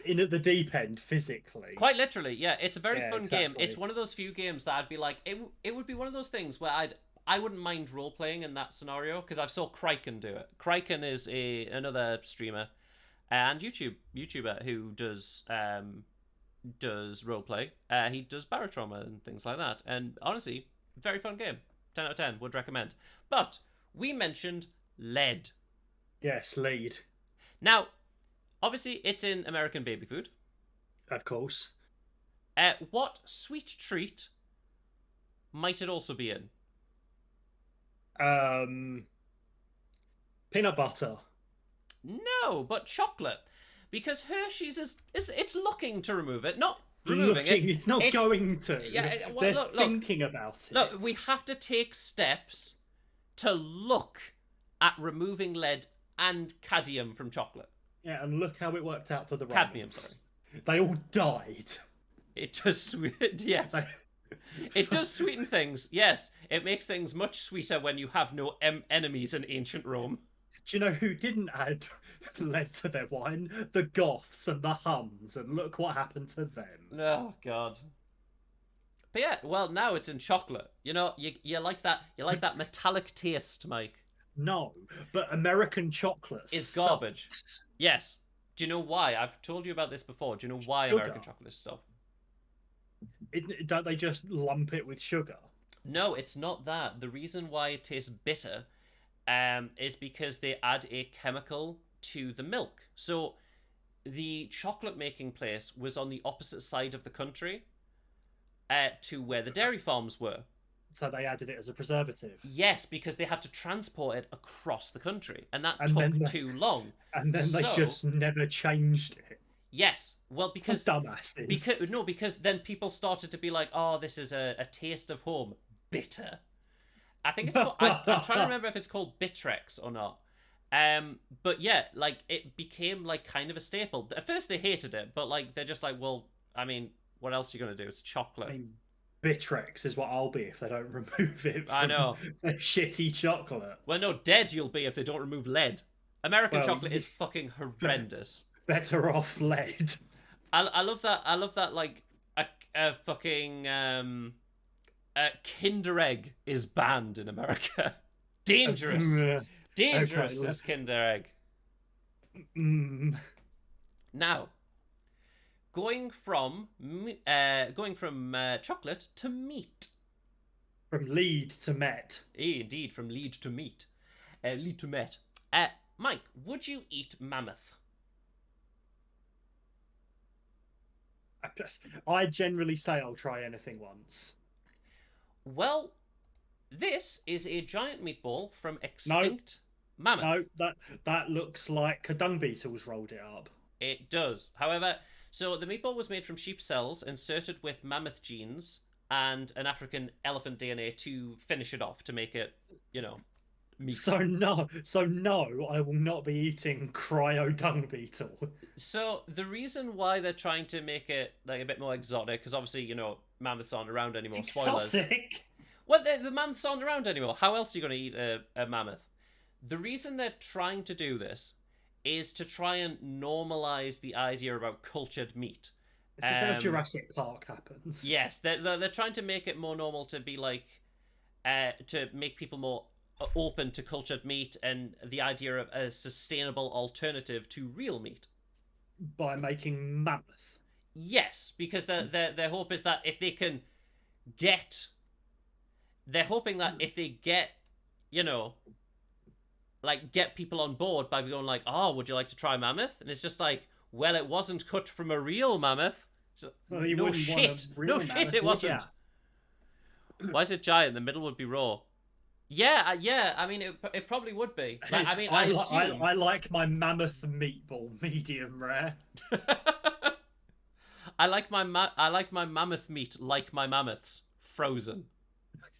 In at the deep end, physically. Quite literally, yeah. It's a very Yeah, fun game. exactly. It's one of those few games that I'd be like, it would be one of those things where I wouldn't mind role playing in that scenario because I've saw Kryken do it. Kryken is another streamer and YouTuber who does roleplay. He does Barotrauma and things like that. And honestly, very fun game. 10 out of 10, would recommend. But we mentioned lead. Yes, lead. Now, obviously, it's in American baby food. Of course. What sweet treat might it also be in? Peanut butter. No, but chocolate. Because Hershey's is it's looking to remove it, not removing it. It's not going to. Yeah, well, They're look, thinking about it. Look, we have to take steps to look at removing lead and cadmium from chocolate. Yeah, and look how it worked out for the Cadmium, Romans. They all died. It does sweet, yes. It does sweeten things, yes. It makes things much sweeter when you have no enemies in ancient Rome. Do you know who didn't add lead to their wine? The Goths and the Huns, and look what happened to them. Oh God. But yeah, well now it's in chocolate. You know, you like that metallic taste, Mike. No, but American chocolate Is garbage. sucks. Yes. Do you know why? I've told you about this before. Do you know why Sugar. American chocolate is stuff? Don't they just lump it with sugar? No, it's not that. The reason why it tastes bitter is because they add a chemical to the milk. So the chocolate making place was on the opposite side of the country to where the dairy farms were. So they added it as a preservative. Yes, because they had to transport it across the country, and that And then took they- too long. And then they So- just never changed it. Yes, well, because Dumbasses. because then people started to be like, "Oh, this is a taste of home, bitter." I think it's called, I'm trying to remember if it's called Bitrex or not. But yeah, like it became like kind of a staple. At first they hated it, but like they're just like, well, I mean, what else are you gonna do? It's chocolate. I mean, Bitrex is what I'll be if they don't remove it from I know. the shitty chocolate. Well, no, dead you'll be if they don't remove lead. American Well, chocolate is fucking horrendous. Better off lead. I love that. I love that. Like a fucking Kinder Egg is banned in America. Dangerous. Dangerous Okay, is Kinder Egg. Mm, Now, going from chocolate to meat. from lead to Met. Indeed, from lead to meat. Lead to Met. Mike, would you eat mammoth? I generally say I'll try anything once. Well, this is a giant meatball from extinct mammoth. No, that looks like a dung beetle's rolled it up. It does. However, so the meatball was made from sheep cells inserted with mammoth genes and an African elephant DNA to finish it off, to make it, meat. So no, I will not be eating cryo dung beetle. So the reason why they're trying to make it like a bit more exotic, because obviously, mammoths aren't around anymore. Spoilers. Exotic. Well, the mammoths aren't around anymore. How else are you going to eat a mammoth? The reason they're trying to do this is to try and normalize the idea about cultured meat. This is how Jurassic Park happens. Yes, they're trying to make it more normal to be like, to make people more open to cultured meat and the idea of a sustainable alternative to real meat. By making mammoth. Yes, because their hope is that if they can get, they're hoping that if they get, get people on board by going like, oh, would you like to try mammoth? And it's just like, well, it wasn't cut from a real mammoth. So, Well, you no wouldn't want shit, a real no shit, mammoth, it would wasn't. Why is it giant? The middle would be raw. Yeah, yeah. I mean, it probably would be. Like, I mean, I assume. I like my mammoth meatball medium rare. I like my mammoth meat like my mammoths frozen.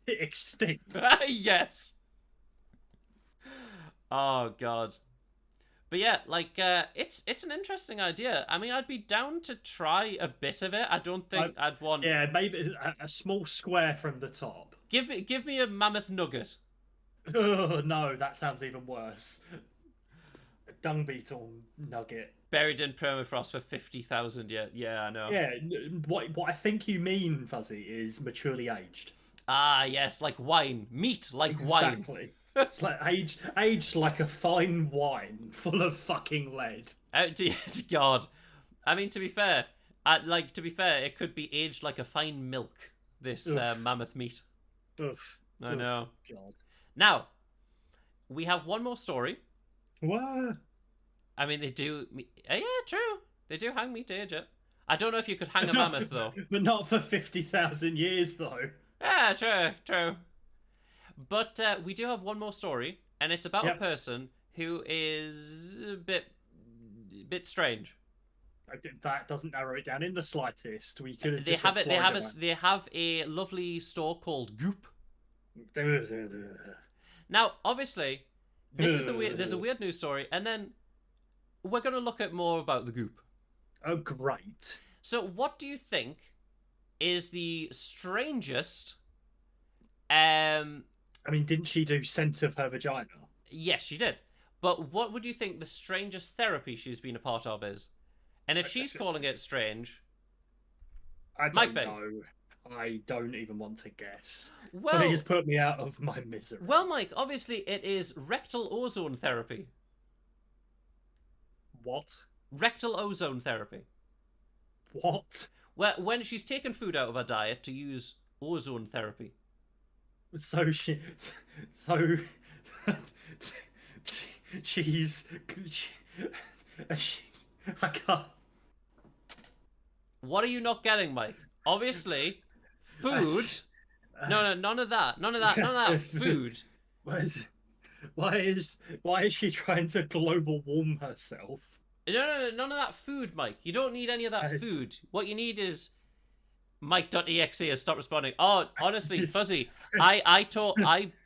Extinct. Yes. Oh god. But yeah, like it's an interesting idea. I mean, I'd be down to try a bit of it. I don't think I'd want. Yeah, maybe a small square from the top. Give me a mammoth nugget. Oh no, that sounds even worse. A dung beetle nugget. Buried in permafrost for 50,000. Yeah, I know. Yeah, what I think you mean, Fuzzy, is maturely aged. Ah, yes, like wine, meat like wine. Exactly. It's like aged like a fine wine, full of fucking lead. Oh dear God. I mean, to be fair, it could be aged like a fine milk. This mammoth meat. Oof. I know. God. Now, we have one more story. What? I mean, they do. Yeah, true. They do hang meat to age it. I don't know if you could hang a mammoth though. But not for 50,000 years though. Yeah, true. But we do have one more story, and it's about Yep. a person who is a bit strange. That doesn't narrow it down in the slightest. We could have. They just have said it. They have Florida They have a lovely store called Goop. Man. Now, obviously, this is there's a weird news story, and then we're going to look at more about the Goop. Oh, great. So, what do you think is the strangest? I mean, didn't she do scent of her vagina? Yes, she did. But what would you think the strangest therapy she's been a part of is? And if she's calling it strange, I might don't be. know. I don't even want to guess. Well, Please put me out of my misery. well, Mike, obviously it is rectal ozone therapy. What? Rectal ozone therapy. What? Well, when she's taken food out of her diet to use ozone therapy. So she's I can't. What are you not getting, Mike? Obviously, food. No, none of that. None of that food. Why is she trying to global warm herself? No, none of that food, Mike. You don't need any of that food. What you need is Mike.exe has stopped responding. Oh, honestly, Fuzzy, I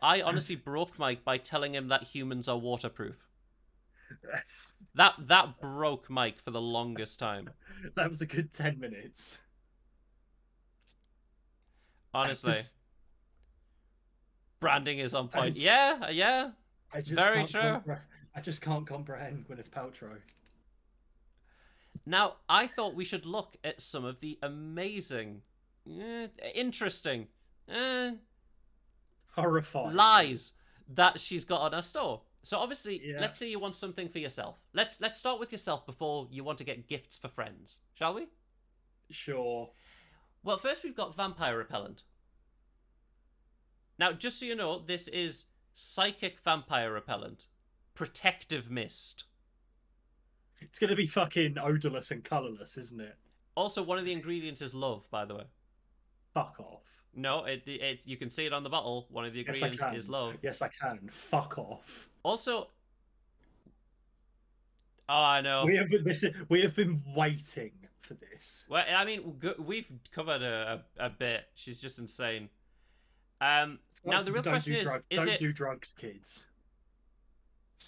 honestly broke Mike by telling him that humans are waterproof. That broke Mike for the longest time. That was a good 10 minutes. Honestly. Branding is on point. Yeah. Very true. I just can't comprehend Gwyneth Paltrow. Now, I thought we should look at some of the amazing Interesting. Horrifying. Lies that she's got on her store. So obviously, Yeah. let's say you want something for yourself. Let's start with yourself before you want to get gifts for friends, shall we? Sure. Well, first we've got vampire repellent. Now, just so you know, this is psychic vampire repellent. Protective mist. It's gonna be fucking odorless and colourless, isn't it? Also, one of the ingredients is love, by the way. Fuck off. No, it you can see it on the bottle. One of the Yes, I ingredients can. is love. Yes, I can. Fuck off. Also, oh, I know. We have been waiting for this. Well, I mean, we've covered a bit. She's just insane. Now the real question is don't it do drugs, kids.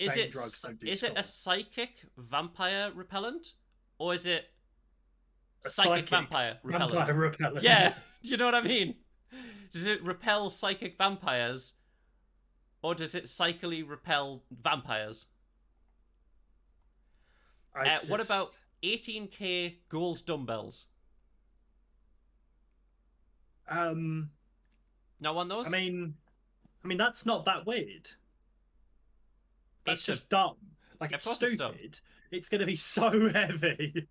is Stay in it drugs, don't do is it a stuff. psychic vampire repellent or is it A psychic vampire repellent? Vampire repellent. Yeah, do you know what I mean? Does it repel psychic vampires or does it psychically repel vampires? What about 18k gold dumbbells? No one knows? I mean that's not that weird. That's It's just dumb. Like, Of it's course it's dumb. stupid. It's going to be so heavy.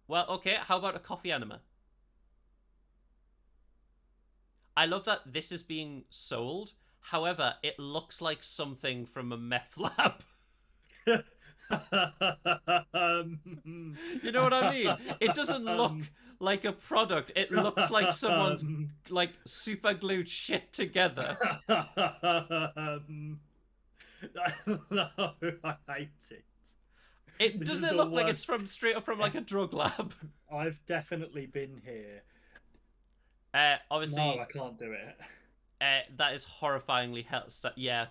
Well, okay, how about a coffee enema? I love that this is being sold. However, it looks like something from a meth lab. You know what I mean? It doesn't look like a product. It looks like someone's like super glued shit together. No, I hate it. It This doesn't is it the look like worst. it's from straight up from like a drug lab? I've definitely been here. Obviously, No, I can't do it. that is horrifyingly yeah.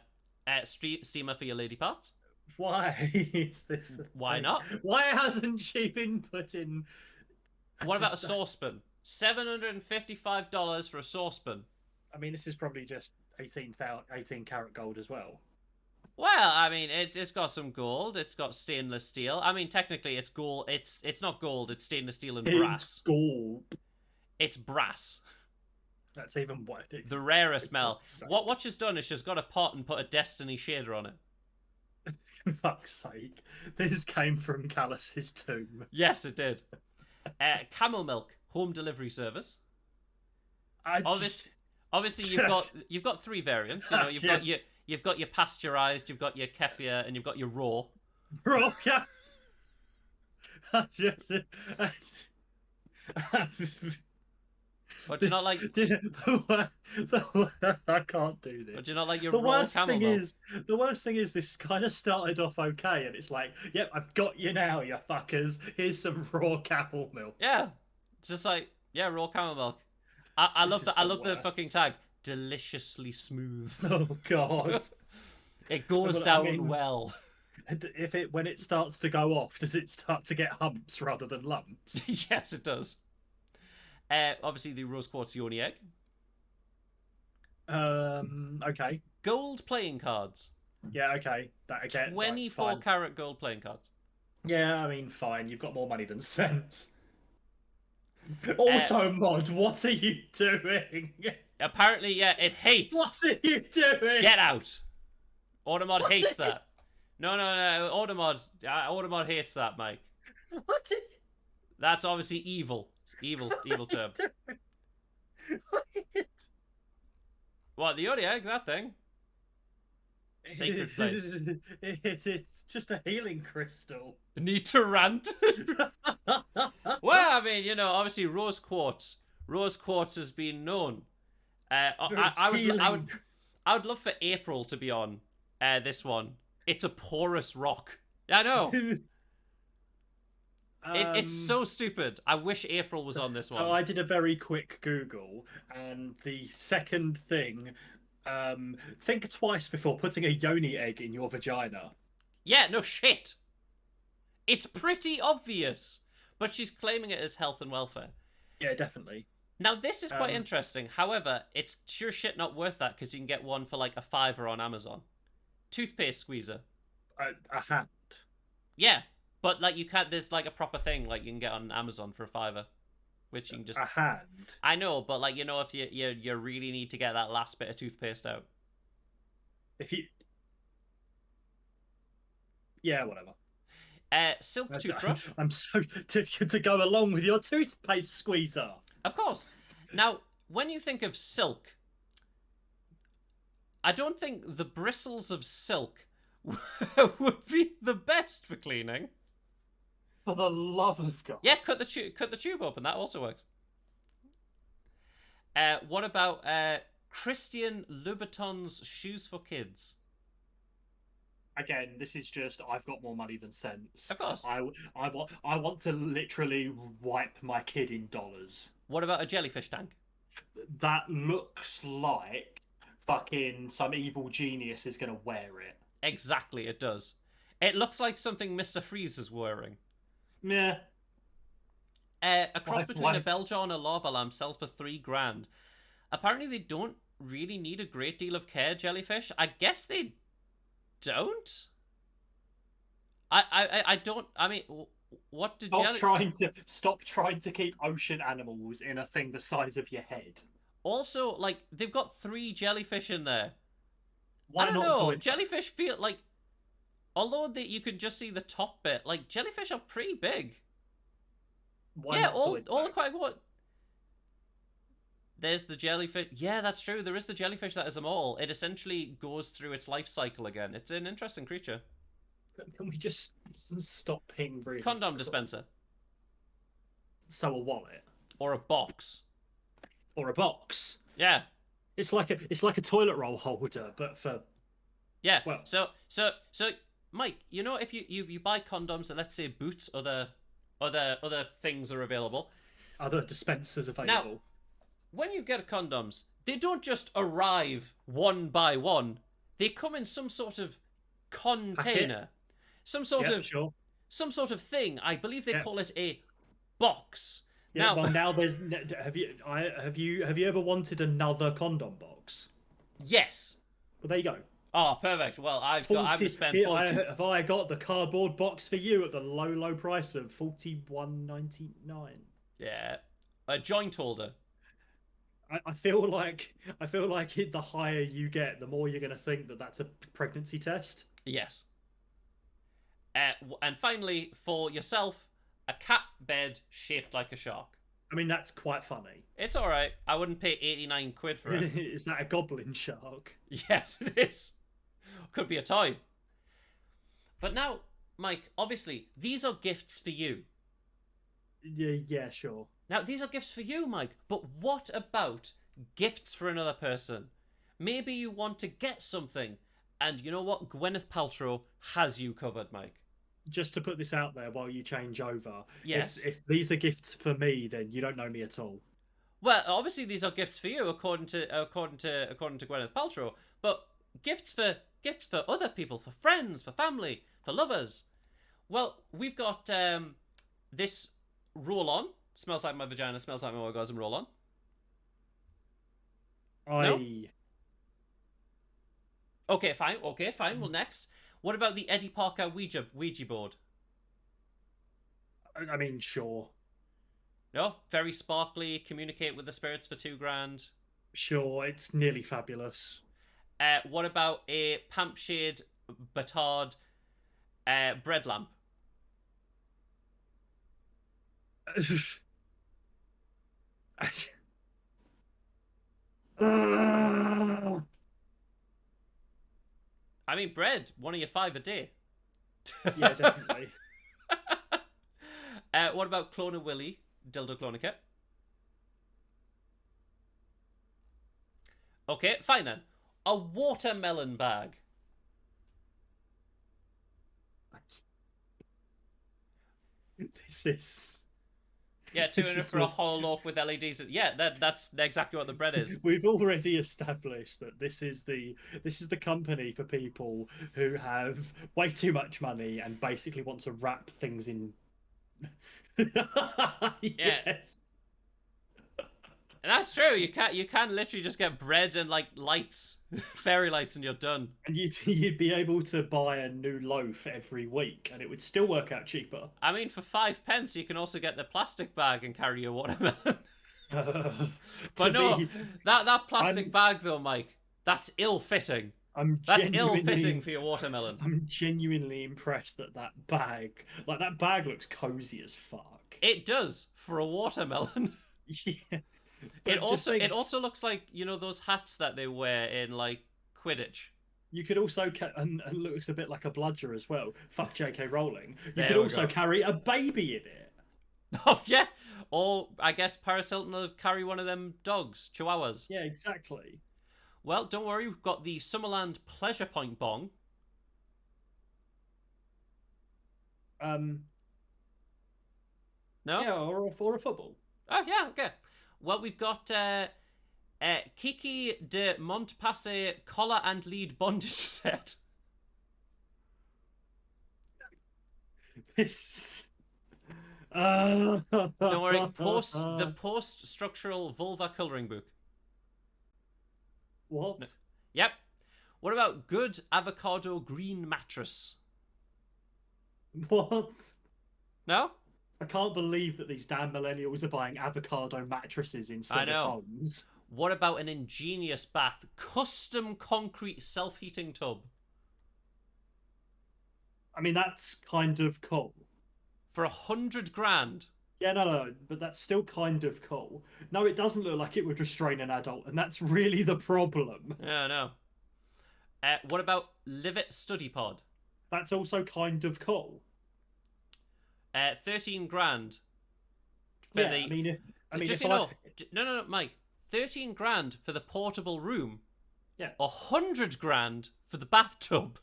Steamer for your lady parts. Why is this? Why not? Why hasn't she been put in? What about a saucepan? $755 for a saucepan. I mean, this is probably just 18 karat gold as well. Well, I mean, it's got some gold. It's got stainless steel. I mean, technically, it's gold. It's not gold. It's stainless steel and It's brass. gold. It's brass. That's even worse. The rarest metal. Fuck's sake. What she's done is she's got a pot and put a Destiny shader on it. For fuck's sake. This came from Callus's tomb. Yes, it did. Camel milk home delivery service. I Obviously, you've got three variants. You know, you've got your pasteurized, you've got your kefir, and you've got your raw. Bro, yeah. But do you not like? I can't do this. But do you not like your The raw worst camel thing milk? the worst thing is this kind of started off okay, and it's like, yep, I've got you now, you fuckers. Here's some raw camel milk. Yeah, it's just like raw camel milk. I love is that. I the love the worst. fucking tag. Deliciously smooth. Oh god. It goes But, I down mean- well. And when it starts to go off, does it start to get humps rather than lumps? Yes, it does. Obviously, the rose quartz yoni egg. Okay. Gold playing cards. Yeah, okay. That again. 24 fine. karat gold playing cards. Yeah, I mean, fine. You've got more money than sense. Auto mod, what are you doing? Apparently, yeah, it hates. What are you doing? Get out. Automod What's hates it? that. No. Automod hates that, Mike. What are That's obviously evil. Evil term. you What, the Yoni egg, that thing? Sacred place. It's just a healing crystal. Need to rant? Well, I mean, you know, obviously rose quartz. Rose quartz has been known. I would love for April to be on this one. It's a porous rock. I know. It's so stupid. I wish April was on this one. So I did a very quick Google, and the second thing, think twice before putting a yoni egg in your vagina. Yeah, no shit. It's pretty obvious. But she's claiming it as health and welfare. Yeah, definitely. Now, this is quite interesting. However, it's sure shit not worth that because you can get one for like a $5 on Amazon. Toothpaste squeezer. A hand. Yeah, but like you can't. There's like a proper thing like you can get on Amazon for a $5. which you can just. A hand. I know, but like if you really need to get that last bit of toothpaste out. If you. Yeah, whatever. Silk toothbrush, I'm so to go along with your toothpaste squeezer. of course. Now, when you think of silk, I don't think the bristles of silk would be the best for cleaning. For the love of God. Yeah, cut the tube open. That also works. What about Christian Louboutin's shoes for kids? Again, this is just I've got more money than sense. Of course. I want to literally wipe my kid in dollars. What about a jellyfish tank? That looks like fucking some evil genius is gonna wear it. Exactly, it does. It looks like something Mr. Freeze is wearing. Yeah. A cross between why- a bell jar and a lava lamp sells for $3,000. Apparently, they don't really need a great deal of care, jellyfish. I guess they don't. I don't. I mean, what did Stop trying to keep ocean animals in a thing the size of your head. Also, like, they've got 3 jellyfish in there. Why I don't not know. Zoid? Jellyfish feel like, although you can just see the top bit, like jellyfish are pretty big. Why Yeah, not all Zoidberg? the quite what. There's the jellyfish. Yeah, that's true. There is the jellyfish that is them all. It essentially goes through its life cycle again. It's an interesting creature. Can we just stop being really Condom cruel? dispenser So a wallet or a box. or a box. Yeah, It's like a toilet roll holder, but for yeah. Well- So Mike, if you buy condoms and let's say Boots, other things are available. other dispensers available. When you get condoms, they don't just arrive one by one. They come in some sort of container, some sort Yeah, of sure. some sort of thing. I believe they Yeah. call it a box. Yeah, Now, well, now there's. Have you ever wanted another condom box? yes. Well, there you go. Oh, perfect. Well, I've to spend here, 40. have I got the cardboard box for you at the low price of $41.99? Yeah, a joint holder. I feel like the higher you get, the more you're going to think that that's a pregnancy test. Yes. And finally, for yourself, a cat bed shaped like a shark. I mean, that's quite funny. It's all right. I wouldn't pay 89 quid for it. Is that a goblin shark? Yes, it is. Could be a toy. But now, Mike, obviously, these are gifts for you. Yeah, sure. Now, these are gifts for you, Mike, but what about gifts for another person? Maybe you want to get something, and you know what? Gwyneth Paltrow has you covered, Mike. Just to put this out there while you change over. Yes. If these are gifts for me, then you don't know me at all. Well, obviously these are gifts for you, according to Gwyneth Paltrow, but gifts for other people, for friends, for family, for lovers. Well, we've got this roll-on. Smells like my vagina, smells like my orgasm roll-on. No? Okay, fine. Well, next. What about the Eddie Parker Ouija board? I mean, sure. No? Very sparkly, communicate with the spirits for $2,000. Sure, it's nearly fabulous. What about a Pampshade Batard bread lamp? I mean, bread, one of your 5 a day. Yeah, definitely. What about Clona Willy, Dildo Clona Kit? Okay, fine then. A watermelon bag. This is. Yeah, This 200 is for a the- hollow loaf with LEDs. Yeah, that's exactly what the bread is. We've already established that this is the company for people who have way too much money and basically want to wrap things in. Yes. And that's true. You can literally just get bread and like lights Fairy lights and you're done. And you'd be able to buy a new loaf every week, and it would still work out cheaper. I mean, for 5p, you can also get in a plastic bag and carry your watermelon. But no, that plastic bag though, Mike, that's ill-fitting. That's ill-fitting for your watermelon. I'm genuinely impressed that bag, like that bag, looks cozy as fuck. It does for a watermelon. Yeah. It also looks like, you know, those hats that they wear in like Quidditch. You could also and looks a bit like a bludger as well. Fuck J.K. Rowling. You There could we also go. carry a baby in it. Oh yeah, or I guess Paris Hilton will carry one of them dogs, chihuahuas. Yeah, exactly. Well, don't worry, we've got the Summerland Pleasure Point bong. No. No? Yeah, or a football. Oh yeah, okay. Well, we've got Kiki de Montpasse collar and lead bondage set. This. Don't worry, the post-structural vulva colouring book. What? Yep. What about good avocado green mattress? What? No? I can't believe that these damn millennials are buying avocado mattresses instead know. of homes. What about an ingenious bath, custom concrete self-heating tub? I mean, that's kind of cool. For 100 grand. Yeah, no, but that's still kind of cool. No, it doesn't look like it would restrain an adult, and that's really the problem. Yeah, no. What about Live It Study Pod? That's also kind of cool. 13 grand. For Yeah, the... I mean, just if so you I... know, no, Mike. 13 grand for the portable room. Yeah. 100 grand for the bathtub.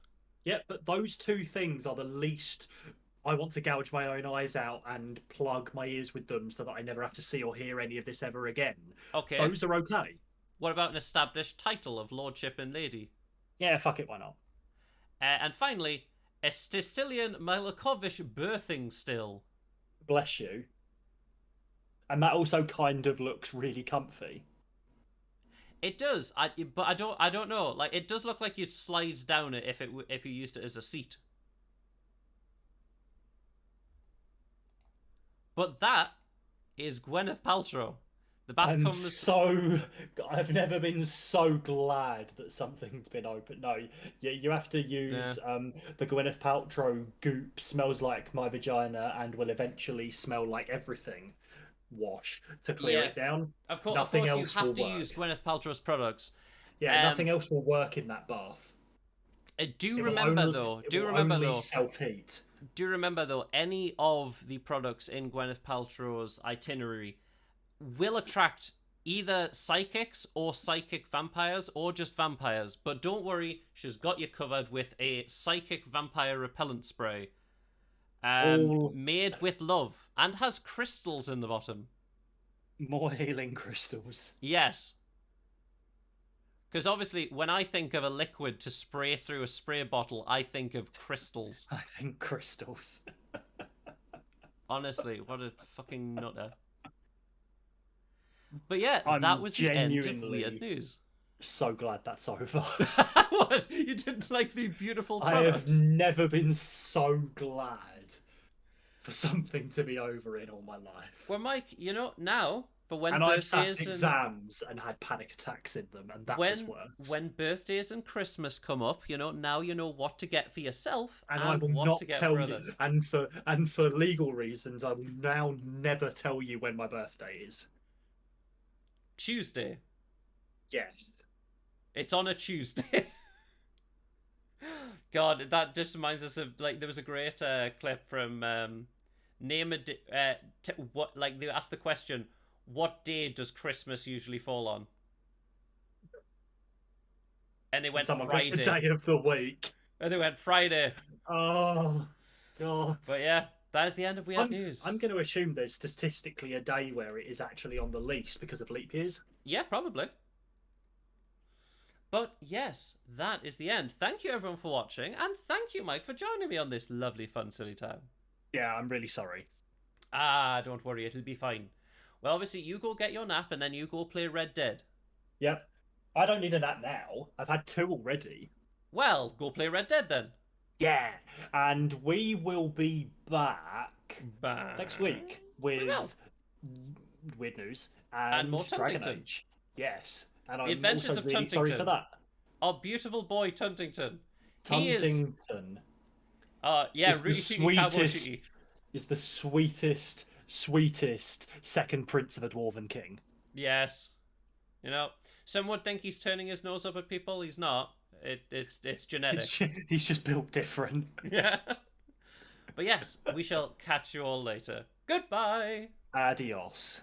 Yeah, but those two things are the least. I want to gouge my own eyes out and plug my ears with them so that I never have to see or hear any of this ever again. Okay. Those are okay. What about an established title of Lordship and Lady? Yeah, fuck it, why not? And finally, a Sicilian Milakovic birthing still. Bless you. And that also kind of looks really comfy. It does, but I don't know. Like, it does look like you'd slide down it if you used it as a seat. But that is Gwyneth Paltrow. The bath comes. I've never been so glad that something's been opened. No, you have to use the Gwyneth Paltrow goop smells like my vagina and will eventually smell like everything wash to clear it down. Of course, Nothing you else have will to work. use Gwyneth Paltrow's products. Yeah, nothing else will work in that bath. Do It will remember only- though. it Do will remember only though. self-heat. Do remember though. Any of the products in Gwyneth Paltrow's itinerary will attract either psychics or psychic vampires or just vampires. But don't worry, she's got you covered with a psychic vampire repellent spray. Made with love and has crystals in the bottom. More healing crystals. Yes. Because obviously, when I think of a liquid to spray through a spray bottle, I think of crystals. I think crystals. Honestly, what a fucking nutter. But yeah, I'm that was the end of genuinely Weird News. So glad that's over. What? You didn't like the beautiful I have products? never been so glad for something to be over in all my life. Well, Mike, you know, now, for when And I've sat birthdays exams and had panic attacks in them, and that was worse. when birthdays and Christmas come up, you know, now you know what to get for yourself And and I will what not to get tell for you, others. and for legal reasons, I will now never tell you when my birthday is. Tuesday. Yes. It's on a Tuesday. God, that just reminds us of, like, there was a great clip from name a what, like, they asked the question, what day does Christmas usually fall on? And they went Someone got Friday. the day of the week. And they went Friday. Oh, God. But yeah, that is the end of Weird News. I'm going to assume there's statistically a day where it is actually on the least because of leap years. Yeah, probably. But yes, that is the end. Thank you everyone for watching, and thank you, Mike, for joining me on this lovely, fun, silly time. Yeah, I'm really sorry. Ah, don't worry, it'll be fine. Well, obviously, you go get your nap, and then you go play Red Dead. Yep. I don't need a nap now. I've had 2 already. Well, go play Red Dead then. Yeah, and we will be back Bye. next week will. with weird news and more Dragon Tuntington. Age. Yes, and The I'm Adventures also of really sorry for Tuntington. that. Our beautiful boy Tuntington. He is. Tuntington Yeah, is the Rooty Tooty Cowboy sweetest. Shooty. Is the sweetest second prince of a dwarven king. Yes. You know, some would think he's turning his nose up at people. He's not. It's genetic. He's just built different. Yeah. But yes, we shall catch you all later. Goodbye. Adios.